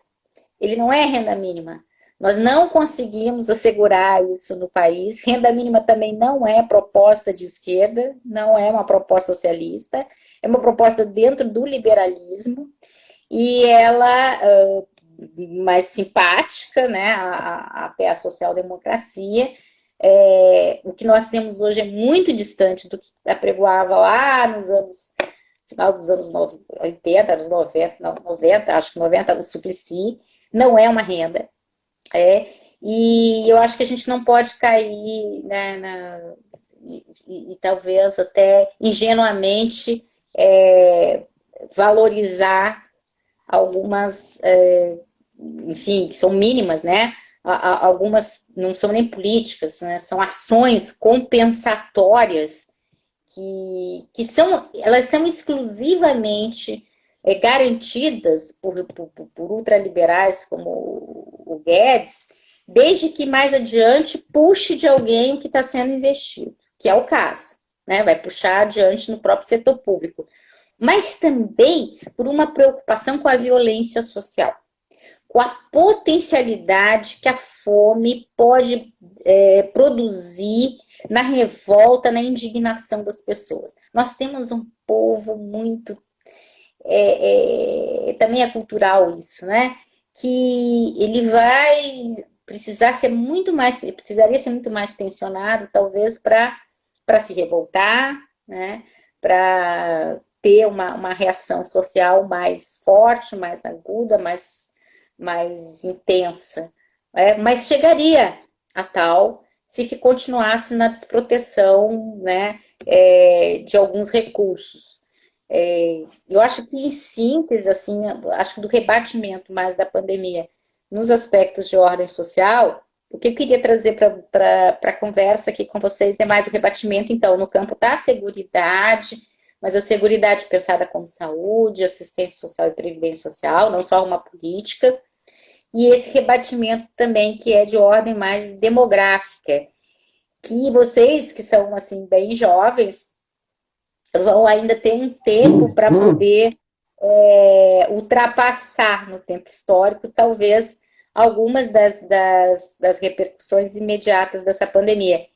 Ele não é renda mínima. Nós não conseguimos assegurar isso no país. Renda mínima também não é proposta de esquerda, não é uma proposta socialista, é uma proposta dentro do liberalismo e ela mais simpática, né, até a social-democracia. O que nós temos hoje é muito distante do que apregoava lá nos anos, final dos anos 80, anos 90, não, 90, acho que 90, o Suplicy, não é uma renda. E eu acho que a gente não pode cair, né, e talvez até ingenuamente valorizar algumas, enfim, que são mínimas, né? Algumas não são nem políticas, né? São ações compensatórias elas são exclusivamente garantidas por ultraliberais como o Guedes, desde que mais adiante puxe de alguém que está sendo investido, que é o caso, né? Vai puxar adiante no próprio setor público. Mas também por uma preocupação com a violência social, com a potencialidade que a fome pode produzir na revolta, na indignação das pessoas. Nós temos um povo muito... também é cultural isso, né? Que ele vai precisaria ser muito mais tensionado, talvez, para se revoltar, né? Para ter uma reação social mais forte, mais aguda, mais intensa. Mas chegaria a tal se continuasse na desproteção, né, de alguns recursos. Eu acho que, em síntese, assim, acho que do rebatimento mais da pandemia nos aspectos de ordem social, o que eu queria trazer para a conversa aqui com vocês é mais o rebatimento, então, no campo da seguridade, mas a seguridade pensada como saúde, assistência social e previdência social, não só uma política, e esse rebatimento também que é de ordem mais demográfica, que vocês que são assim bem jovens vão ainda ter um tempo para poder ultrapassar no tempo histórico, talvez, algumas das repercussões imediatas dessa pandemia.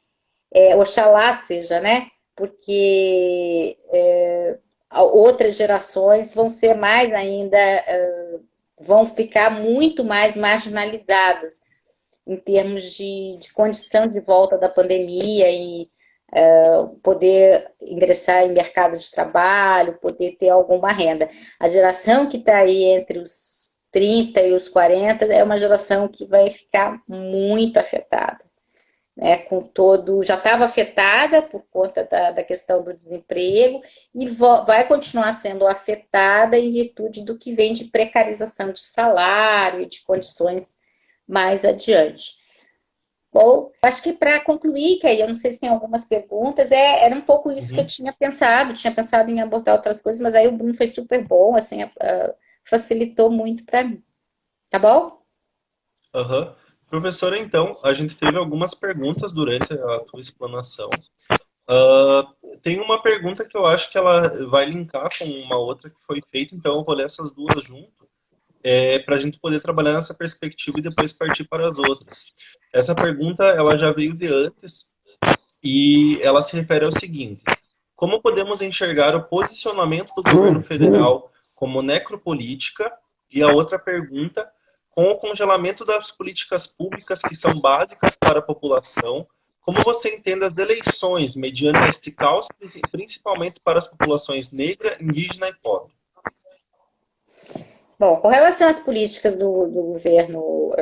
Oxalá seja, né? Porque outras gerações vão ser mais ainda, vão ficar muito mais marginalizadas em termos de condição de volta da pandemia e poder ingressar em mercado de trabalho, poder ter alguma renda. A geração que está aí entre os 30 e os 40 é uma geração que vai ficar muito afetada. Né, já estava afetada por conta da questão do desemprego e vai continuar sendo afetada em virtude do que vem de precarização de salário e de condições mais adiante. Bom, acho que para concluir, que aí eu não sei se tem algumas perguntas, era um pouco isso que eu tinha pensado em abordar outras coisas, mas aí o Bruno foi super bom, assim, facilitou muito para mim. Tá bom? Uhum. Professora, então, a gente teve algumas perguntas durante a tua explanação. Tem uma pergunta que eu acho que ela vai linkar com uma outra que foi feita, então eu vou ler essas duas junto, para a gente poder trabalhar nessa perspectiva e depois partir para as outras. Essa pergunta ela já veio de antes e ela se refere ao seguinte: como podemos enxergar o posicionamento do governo federal como necropolítica? E a outra pergunta: com o congelamento das políticas públicas que são básicas para a população, como você entende as eleições mediante este caos, principalmente para as populações negra, indígena e pobre? Bom, com relação às políticas do governo,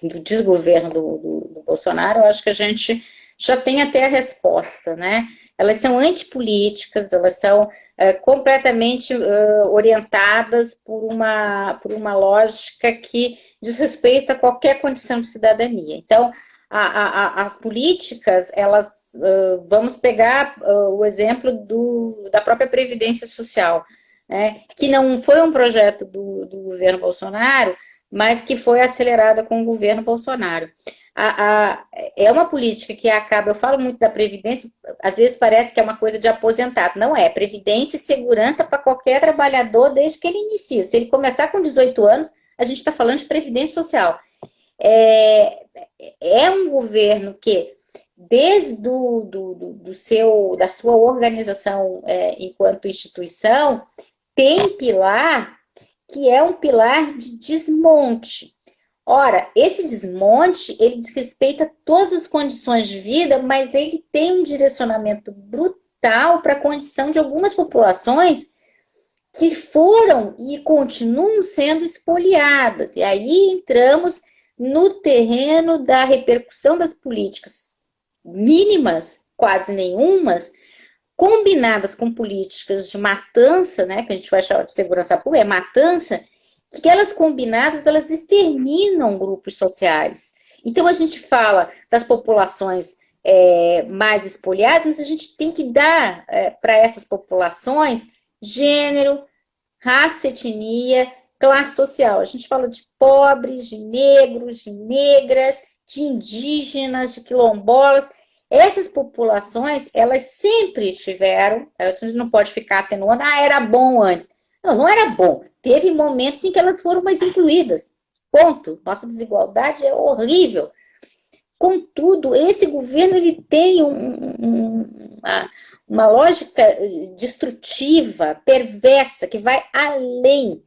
do desgoverno do Bolsonaro, eu acho que a gente já tem até a resposta, né? Elas são antipolíticas, elas são completamente orientadas por uma lógica que diz respeito a qualquer condição de cidadania. Então, as políticas, elas vamos pegar o exemplo da própria Previdência Social, né, que não foi um projeto do governo Bolsonaro, mas que foi acelerada com o governo Bolsonaro. É uma política que acaba, eu falo muito da Previdência, às vezes parece que é uma coisa de aposentado. Não é. Previdência e segurança para qualquer trabalhador desde que ele inicia. Se ele começar com 18 anos, a gente está falando de Previdência Social. É um governo que, desde da sua organização enquanto instituição, tem pilar que é um pilar de desmonte. Ora, esse desmonte, ele desrespeita todas as condições de vida, mas ele tem um direcionamento brutal para a condição de algumas populações que foram e continuam sendo espoliadas. E aí entramos no terreno da repercussão das políticas mínimas, quase nenhumas, combinadas com políticas de matança, né, que a gente vai chamar de segurança pública, é matança, que elas combinadas, elas exterminam grupos sociais. Então, a gente fala das populações mais espoliadas, mas a gente tem que dar para essas populações gênero, raça, etnia, classe social. A gente fala de pobres, de negros, de negras, de indígenas, de quilombolas. Essas populações, elas sempre estiveram, a gente não pode ficar atenuando, era bom antes. Não era bom. Teve momentos em que elas foram mais incluídas. Ponto. Nossa desigualdade é horrível. Contudo, esse governo ele tem uma lógica destrutiva, perversa, que vai além.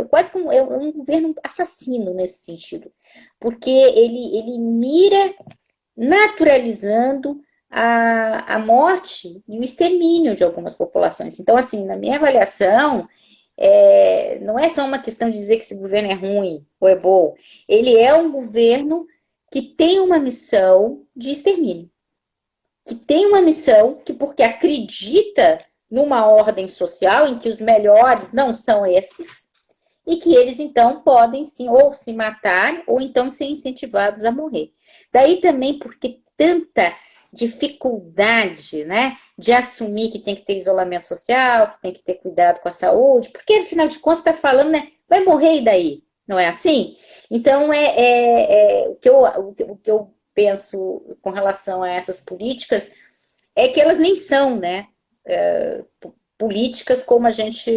Quase como um governo assassino nesse sentido. Porque ele mira naturalizando a morte e o extermínio de algumas populações. Então, assim, na minha avaliação, não é só uma questão de dizer que esse governo é ruim ou é bom. Ele é um governo que tem uma missão de extermínio. Que tem uma missão que, porque acredita numa ordem social em que os melhores não são esses, e que eles, então, podem, sim, ou se matar, ou então ser incentivados a morrer. Daí também porque tanta dificuldade, né, de assumir que tem que ter isolamento social, que tem que ter cuidado com a saúde, porque, afinal de contas, está falando, né, vai morrer e daí? Não é assim? Então, o que eu penso com relação a essas políticas é que elas nem são, né, políticas como a gente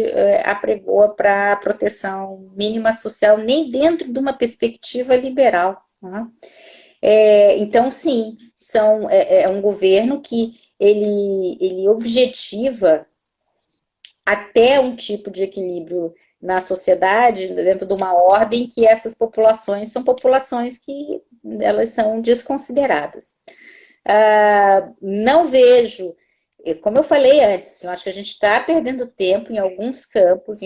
apregoa para a proteção mínima social, nem dentro de uma perspectiva liberal. Né? Então, sim, é um governo que ele objetiva até um tipo de equilíbrio na sociedade, dentro de uma ordem que essas populações são populações que elas são desconsideradas. Não vejo, como eu falei antes, eu acho que a gente está perdendo tempo em alguns campos,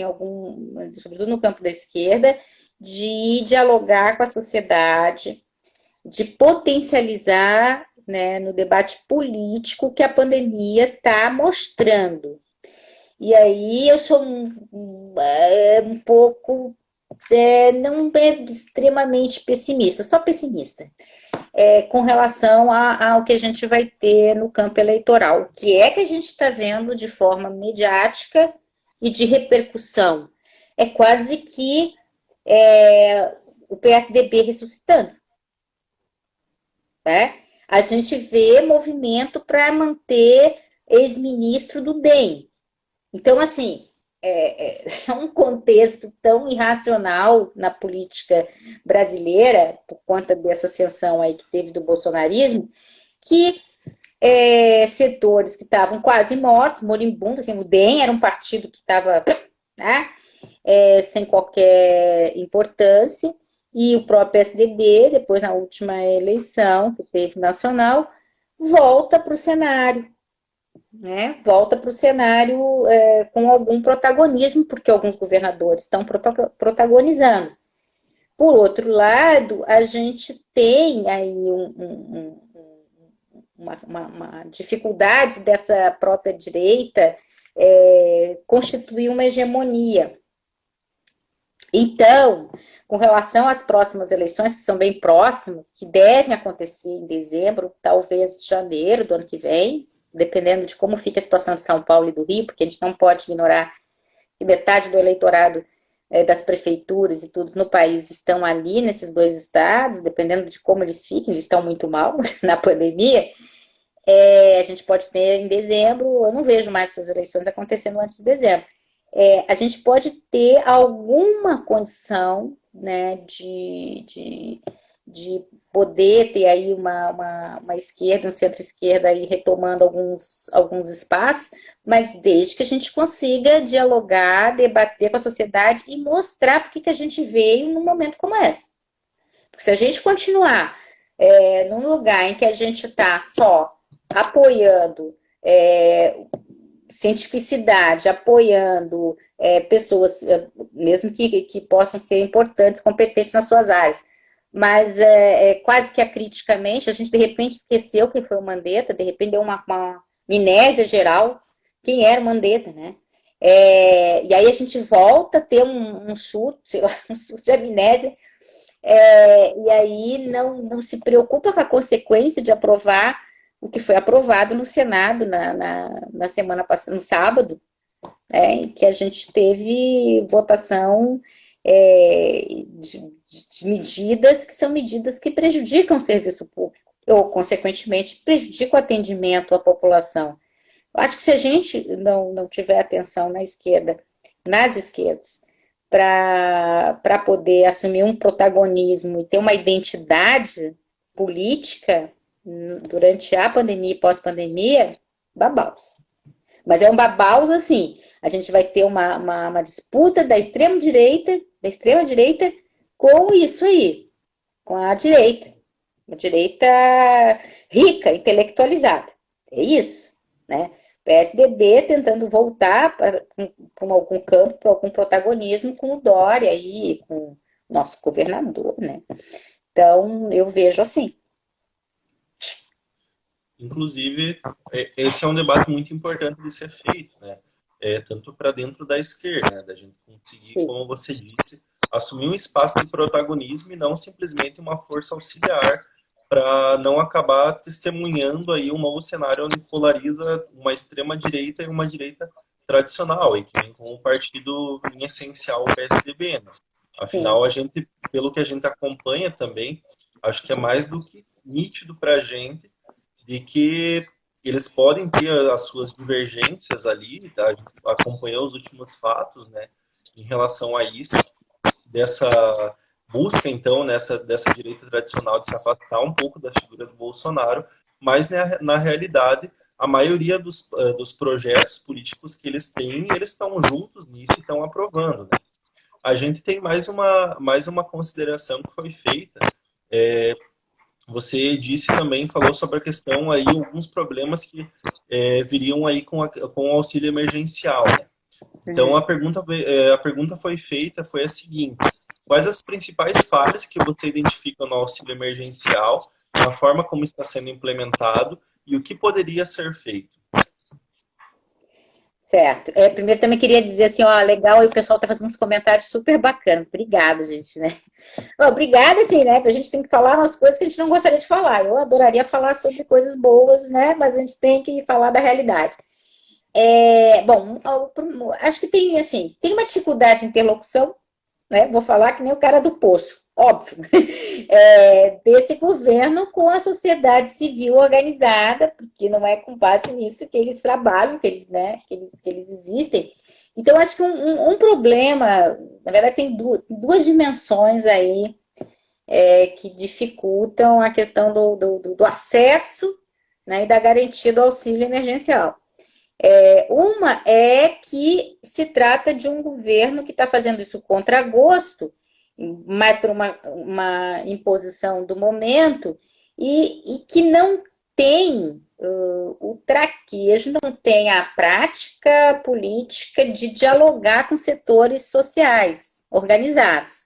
sobretudo no campo da esquerda, de dialogar com a sociedade, de potencializar, né, no debate político que a pandemia está mostrando. E aí eu sou um pouco, não extremamente pessimista, só pessimista, com relação ao que a gente vai ter no campo eleitoral. O que é que a gente está vendo de forma mediática e de repercussão? É quase que o PSDB ressuscitando. Né? A gente vê movimento para manter ex-ministro do DEM. Então, assim, é um contexto tão irracional na política brasileira, por conta dessa ascensão aí que teve do bolsonarismo, que setores que estavam quase mortos, moribundos, assim, o DEM era um partido que estava, né, sem qualquer importância, e o próprio PSDB, depois na última eleição que teve nacional, volta para o cenário. Né? Volta para o cenário com algum protagonismo, porque alguns governadores estão protagonizando. Por outro lado, a gente tem aí uma dificuldade dessa própria direita constituir uma hegemonia. Então, com relação às próximas eleições, que são bem próximas, que devem acontecer em dezembro, talvez janeiro do ano que vem, dependendo de como fica a situação de São Paulo e do Rio, porque a gente não pode ignorar que metade do eleitorado das prefeituras e tudo no país estão ali nesses dois estados, dependendo de como eles fiquem, eles estão muito mal na pandemia. A gente pode ter em dezembro, eu não vejo mais essas eleições acontecendo antes de dezembro. A gente pode ter alguma condição, né, de poder ter aí uma esquerda, um centro-esquerda aí retomando alguns espaços, mas desde que a gente consiga dialogar, debater com a sociedade e mostrar por que a gente veio num momento como esse. Porque se a gente continuar num lugar em que a gente está só apoiando cientificidade, apoiando pessoas, mesmo que possam ser importantes, competentes nas suas áreas, mas quase que acriticamente, a gente de repente esqueceu quem foi o Mandetta, de repente deu uma amnésia geral, quem era o Mandetta, né? E aí a gente volta a ter um surto, sei lá, um surto de amnésia, e aí não se preocupa com a consequência de aprovar o que foi aprovado no Senado na semana passada, no sábado, em que a gente teve votação de medidas que são medidas que prejudicam o serviço público, ou, consequentemente, prejudicam o atendimento à população. Eu acho que se a gente não tiver atenção na esquerda, nas esquerdas, para poder assumir um protagonismo e ter uma identidade política durante a pandemia e pós-pandemia, babaus. Mas é um babaus assim, a gente vai ter uma disputa da extrema-direita com isso aí, com a direita. Uma direita rica, intelectualizada. É isso, né? PSDB tentando voltar para algum campo, para algum protagonismo com o Dória aí, com o nosso governador, né? Então, eu vejo assim. Inclusive, esse é um debate muito importante de ser feito, né? Tanto para dentro da esquerda, né? Da gente conseguir, como você disse, assumir um espaço de protagonismo e não simplesmente uma força auxiliar para não acabar testemunhando aí um novo cenário onde polariza uma extrema-direita e uma direita tradicional, e que vem com um partido em essencial, o PSDB, né? Afinal, a gente, pelo que a gente acompanha também, acho que é mais do que nítido para a gente de que eles podem ter as suas divergências ali, a gente acompanhou os últimos fatos, né, em relação a isso, dessa busca, então, dessa direita tradicional de se afastar um pouco da figura do Bolsonaro, mas, na realidade, a maioria dos projetos políticos que eles têm, eles estão juntos nisso e estão aprovando, né? A gente tem mais uma consideração que foi feita. Você disse também, falou sobre a questão aí, alguns problemas que viriam aí com o auxílio emergencial, né? Então, a pergunta foi feita, foi a seguinte: quais as principais falhas que você identifica no auxílio emergencial, na forma como está sendo implementado e o que poderia ser feito? Certo. Primeiro também queria dizer assim, ó, legal, e o pessoal tá fazendo uns comentários super bacanas. Obrigada, gente, né? Obrigada, assim, né? A gente tem que falar umas coisas que a gente não gostaria de falar. Eu adoraria falar sobre coisas boas, né? Mas a gente tem que falar da realidade. Bom, acho que tem, assim, tem uma dificuldade de interlocução, né? Vou falar que nem o cara do poço, óbvio, desse governo com a sociedade civil organizada, porque não é com base nisso que eles trabalham, que eles existem. Então, acho que um problema, na verdade, tem duas dimensões aí que dificultam a questão do acesso, né, e da garantia do auxílio emergencial. Uma é que se trata de um governo que está fazendo isso contra gosto, mais por uma imposição do momento, e que não tem o traquejo, não tem a prática política de dialogar com setores sociais organizados.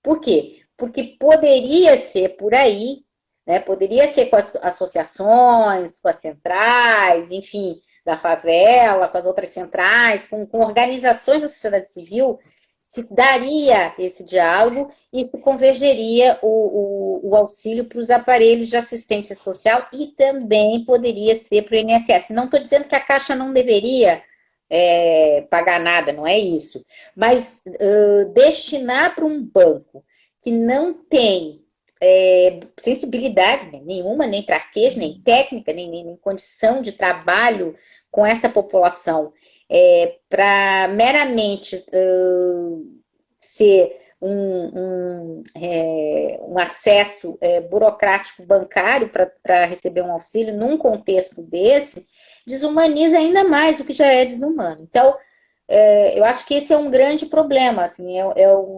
Por quê? Porque poderia ser por aí, né? Poderia ser com as associações, com as centrais, enfim, da favela, com as outras centrais, com organizações da sociedade civil, se daria esse diálogo e convergeria o auxílio para os aparelhos de assistência social e também poderia ser para o INSS. Não estou dizendo que a Caixa não deveria pagar nada, não é isso. Mas destinar para um banco que não tem sensibilidade nenhuma, nem traquejo, nem técnica, nem condição de trabalho com essa população, para meramente ser um acesso burocrático bancário para receber um auxílio num contexto desse, desumaniza ainda mais o que já é desumano. Então, eu acho que esse é um grande problema. Assim,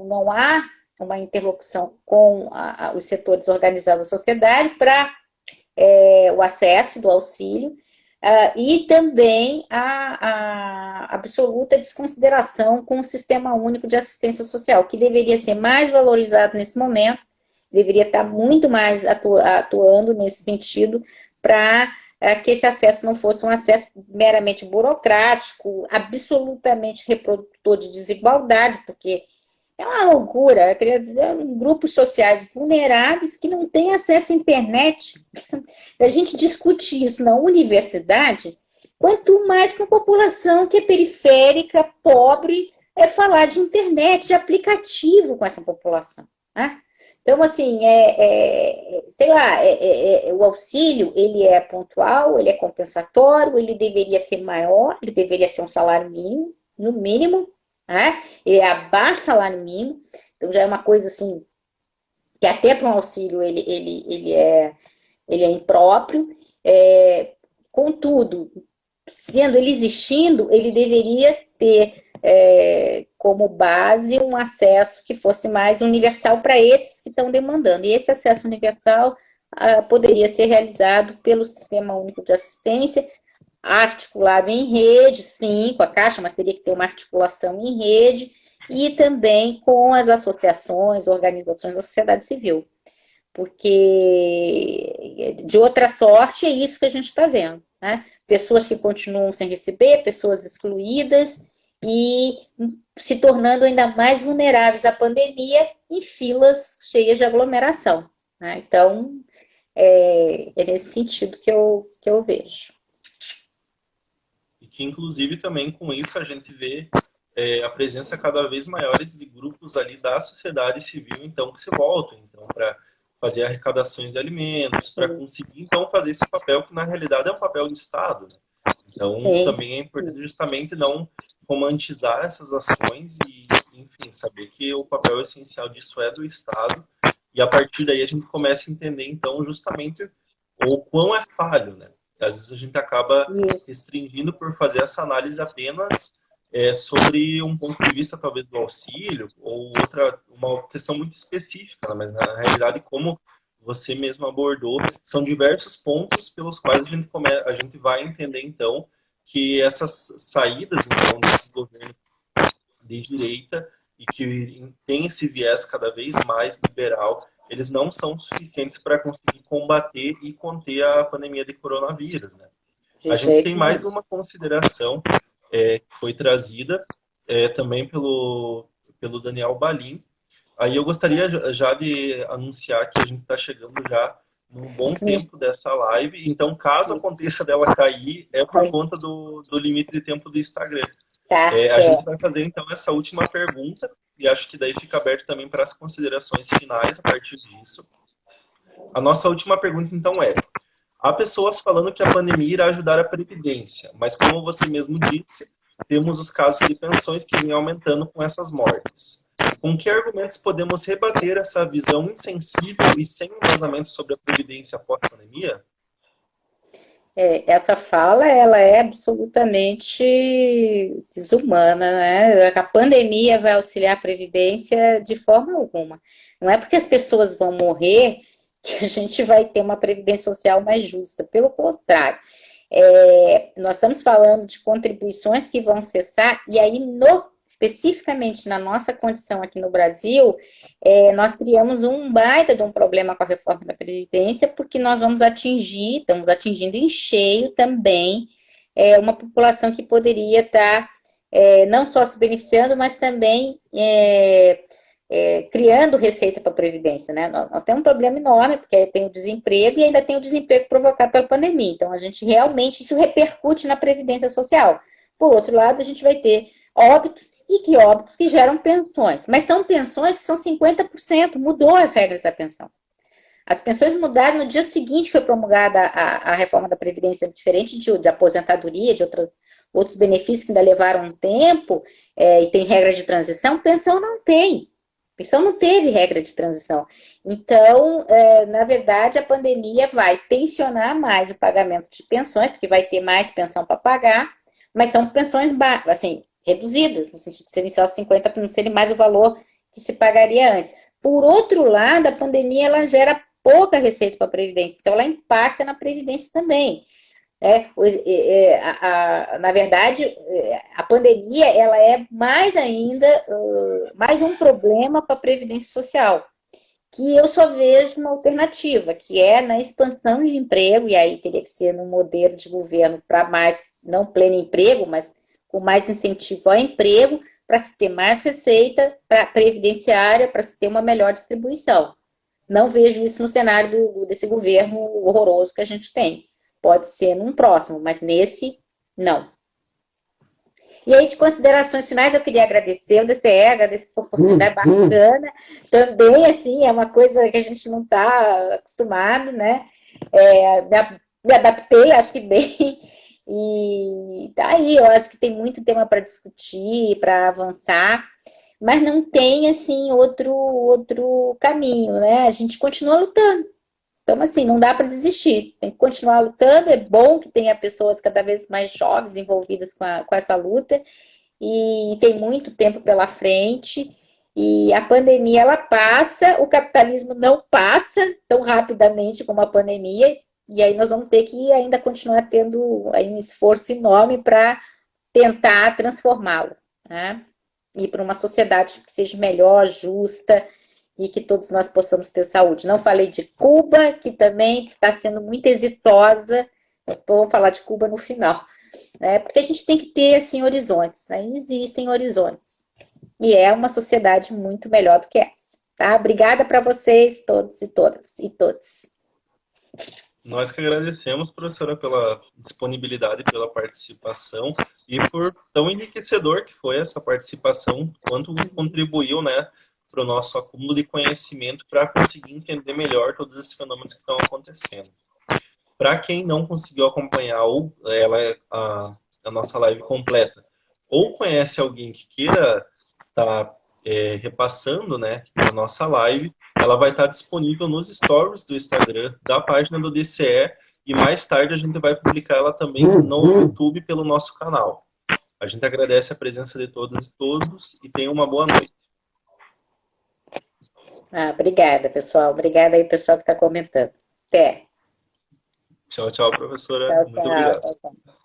não há uma interlocução com os setores organizados da sociedade para o acesso do auxílio, e também a absoluta desconsideração com o Sistema Único de Assistência Social, que deveria ser mais valorizado nesse momento, deveria estar muito mais atuando nesse sentido para que esse acesso não fosse um acesso meramente burocrático, absolutamente reprodutor de desigualdade, porque é uma loucura, grupos sociais vulneráveis que não têm acesso à internet. A gente discute isso na universidade, quanto mais com a população que é periférica, pobre, falar de internet, de aplicativo com essa população, né? Então, assim, sei lá, o auxílio, ele é pontual, ele é compensatório, ele deveria ser maior, ele deveria ser um salário mínimo, no mínimo, né? Ele é abaixo do salário mínimo, então já é uma coisa assim, que até para um auxílio ele é impróprio, contudo, sendo ele existindo, ele deveria ter como base um acesso que fosse mais universal para esses que estão demandando, e esse acesso universal poderia ser realizado pelo Sistema Único de Assistência, articulado em rede, sim, com a Caixa, mas teria que ter uma articulação em rede, e também com as associações, organizações da sociedade civil. Porque, de outra sorte, é isso que a gente está vendo, né? Pessoas que continuam sem receber, pessoas excluídas e se tornando ainda mais vulneráveis à pandemia em filas cheias de aglomeração, né? Então, é nesse sentido que eu vejo. E que, inclusive, também com isso a gente vê a presença cada vez maior de grupos ali da sociedade civil, então, que se voltam então, para fazer arrecadações de alimentos, para conseguir, então, fazer esse papel que, na realidade, é um papel do Estado, né? Então, sim, também é importante justamente não romantizar essas ações e, enfim, saber que o papel essencial disso é do Estado, e a partir daí a gente começa a entender, então, justamente o quão é falho, né? Às vezes a gente acaba restringindo por fazer essa análise apenas sobre um ponto de vista, talvez, do auxílio, ou uma questão muito específica, né? Mas, na realidade, como você mesmo abordou, são diversos pontos pelos quais a gente vai entender, então, que essas saídas, então, desses governos de direita e que tem esse viés cada vez mais liberal, eles não são suficientes para conseguir combater e conter a pandemia de coronavírus, né? A gente tem mais uma consideração que foi trazida também pelo Daniel Balim. Aí eu gostaria já de anunciar que a gente está chegando já num bom tempo dessa live, então caso aconteça dela cair, é por conta do limite de tempo do Instagram. A gente vai fazer então essa última pergunta, e acho que daí fica aberto também para as considerações finais a partir disso. A nossa última pergunta então há pessoas falando que a pandemia irá ajudar a Previdência, mas como você mesmo disse, temos os casos de pensões que vêm aumentando com essas mortes. Com que argumentos podemos rebater essa visão insensível e sem embasamento sobre a Previdência pós-pandemia? Essa fala, ela é absolutamente desumana, né? A pandemia vai auxiliar a Previdência de forma alguma. Não é porque as pessoas vão morrer que a gente vai ter uma Previdência Social mais justa. Pelo contrário, nós estamos falando de contribuições que vão cessar, e aí, especificamente na nossa condição aqui no Brasil, nós criamos um baita de um problema com a reforma da Previdência, porque nós estamos atingindo em cheio também uma população que poderia estar não só se beneficiando, mas também criando receita para a Previdência, né? Nós temos um problema enorme, porque tem o desemprego e ainda tem o desemprego provocado pela pandemia. Então, a gente realmente, isso repercute na Previdência Social. Por outro lado, a gente vai ter óbitos e óbitos que geram pensões. Mas são pensões que são 50%, mudou as regras da pensão. As pensões mudaram no dia seguinte que foi promulgada a reforma da Previdência, diferente de aposentadoria, de outros benefícios que ainda levaram um tempo, e tem regra de transição, pensão não tem. Pensão não teve regra de transição. Então, na verdade, a pandemia vai tensionar mais o pagamento de pensões, porque vai ter mais pensão para pagar, mas são pensões assim, reduzidas, no sentido de serem só 50%, para não serem mais o valor que se pagaria antes. Por outro lado, a pandemia ela gera pouca receita para a Previdência, então ela impacta na Previdência também. Na verdade, a pandemia ela é mais ainda, mais um problema para a Previdência Social, que eu só vejo uma alternativa, que é na expansão de emprego, e aí teria que ser num modelo de governo para mais, não pleno emprego, mas com mais incentivo ao emprego, para se ter mais receita previdenciária, para se ter uma melhor distribuição. Não vejo isso no cenário desse governo horroroso que a gente tem. Pode ser num próximo, mas nesse, não. E aí, de considerações finais, eu queria agradecer o DCE, agradecer essa oportunidade bacana. Também, assim, é uma coisa que a gente não está acostumado, né? Me adaptei, acho que bem. E daí, eu acho que tem muito tema para discutir, para avançar, mas não tem, assim, outro caminho, né? A gente continua lutando. Então, assim, não dá para desistir, tem que continuar lutando. É bom que tenha pessoas cada vez mais jovens envolvidas com essa luta, e tem muito tempo pela frente. E a pandemia, ela passa, o capitalismo não passa tão rapidamente como a pandemia, e aí nós vamos ter que ainda continuar tendo aí um esforço enorme para tentar transformá-lo, né? E para uma sociedade que seja melhor, justa, e que todos nós possamos ter saúde. Não falei de Cuba, que também está sendo muito exitosa. Vamos falar de Cuba no final, né? Porque a gente tem que ter assim horizontes, né? Existem horizontes. E é uma sociedade muito melhor do que essa. Tá? Obrigada para vocês, todos e todas e todos. Nós que agradecemos, professora, pela disponibilidade, pela participação e por tão enriquecedor que foi essa participação, quanto contribuiu, né, para o nosso acúmulo de conhecimento para conseguir entender melhor todos esses fenômenos que estão acontecendo. Para quem não conseguiu acompanhar a nossa live completa, ou conhece alguém que queira estar repassando, né, a nossa live, ela vai estar disponível nos stories do Instagram, da página do DCE, e mais tarde a gente vai publicar ela também no YouTube pelo nosso canal. A gente agradece a presença de todas e todos e tenha uma boa noite. Obrigada, pessoal. Obrigada aí, pessoal que está comentando. Até. Tchau, tchau, professora. Tchau, Muito tchau. obrigado. Tchau, tchau.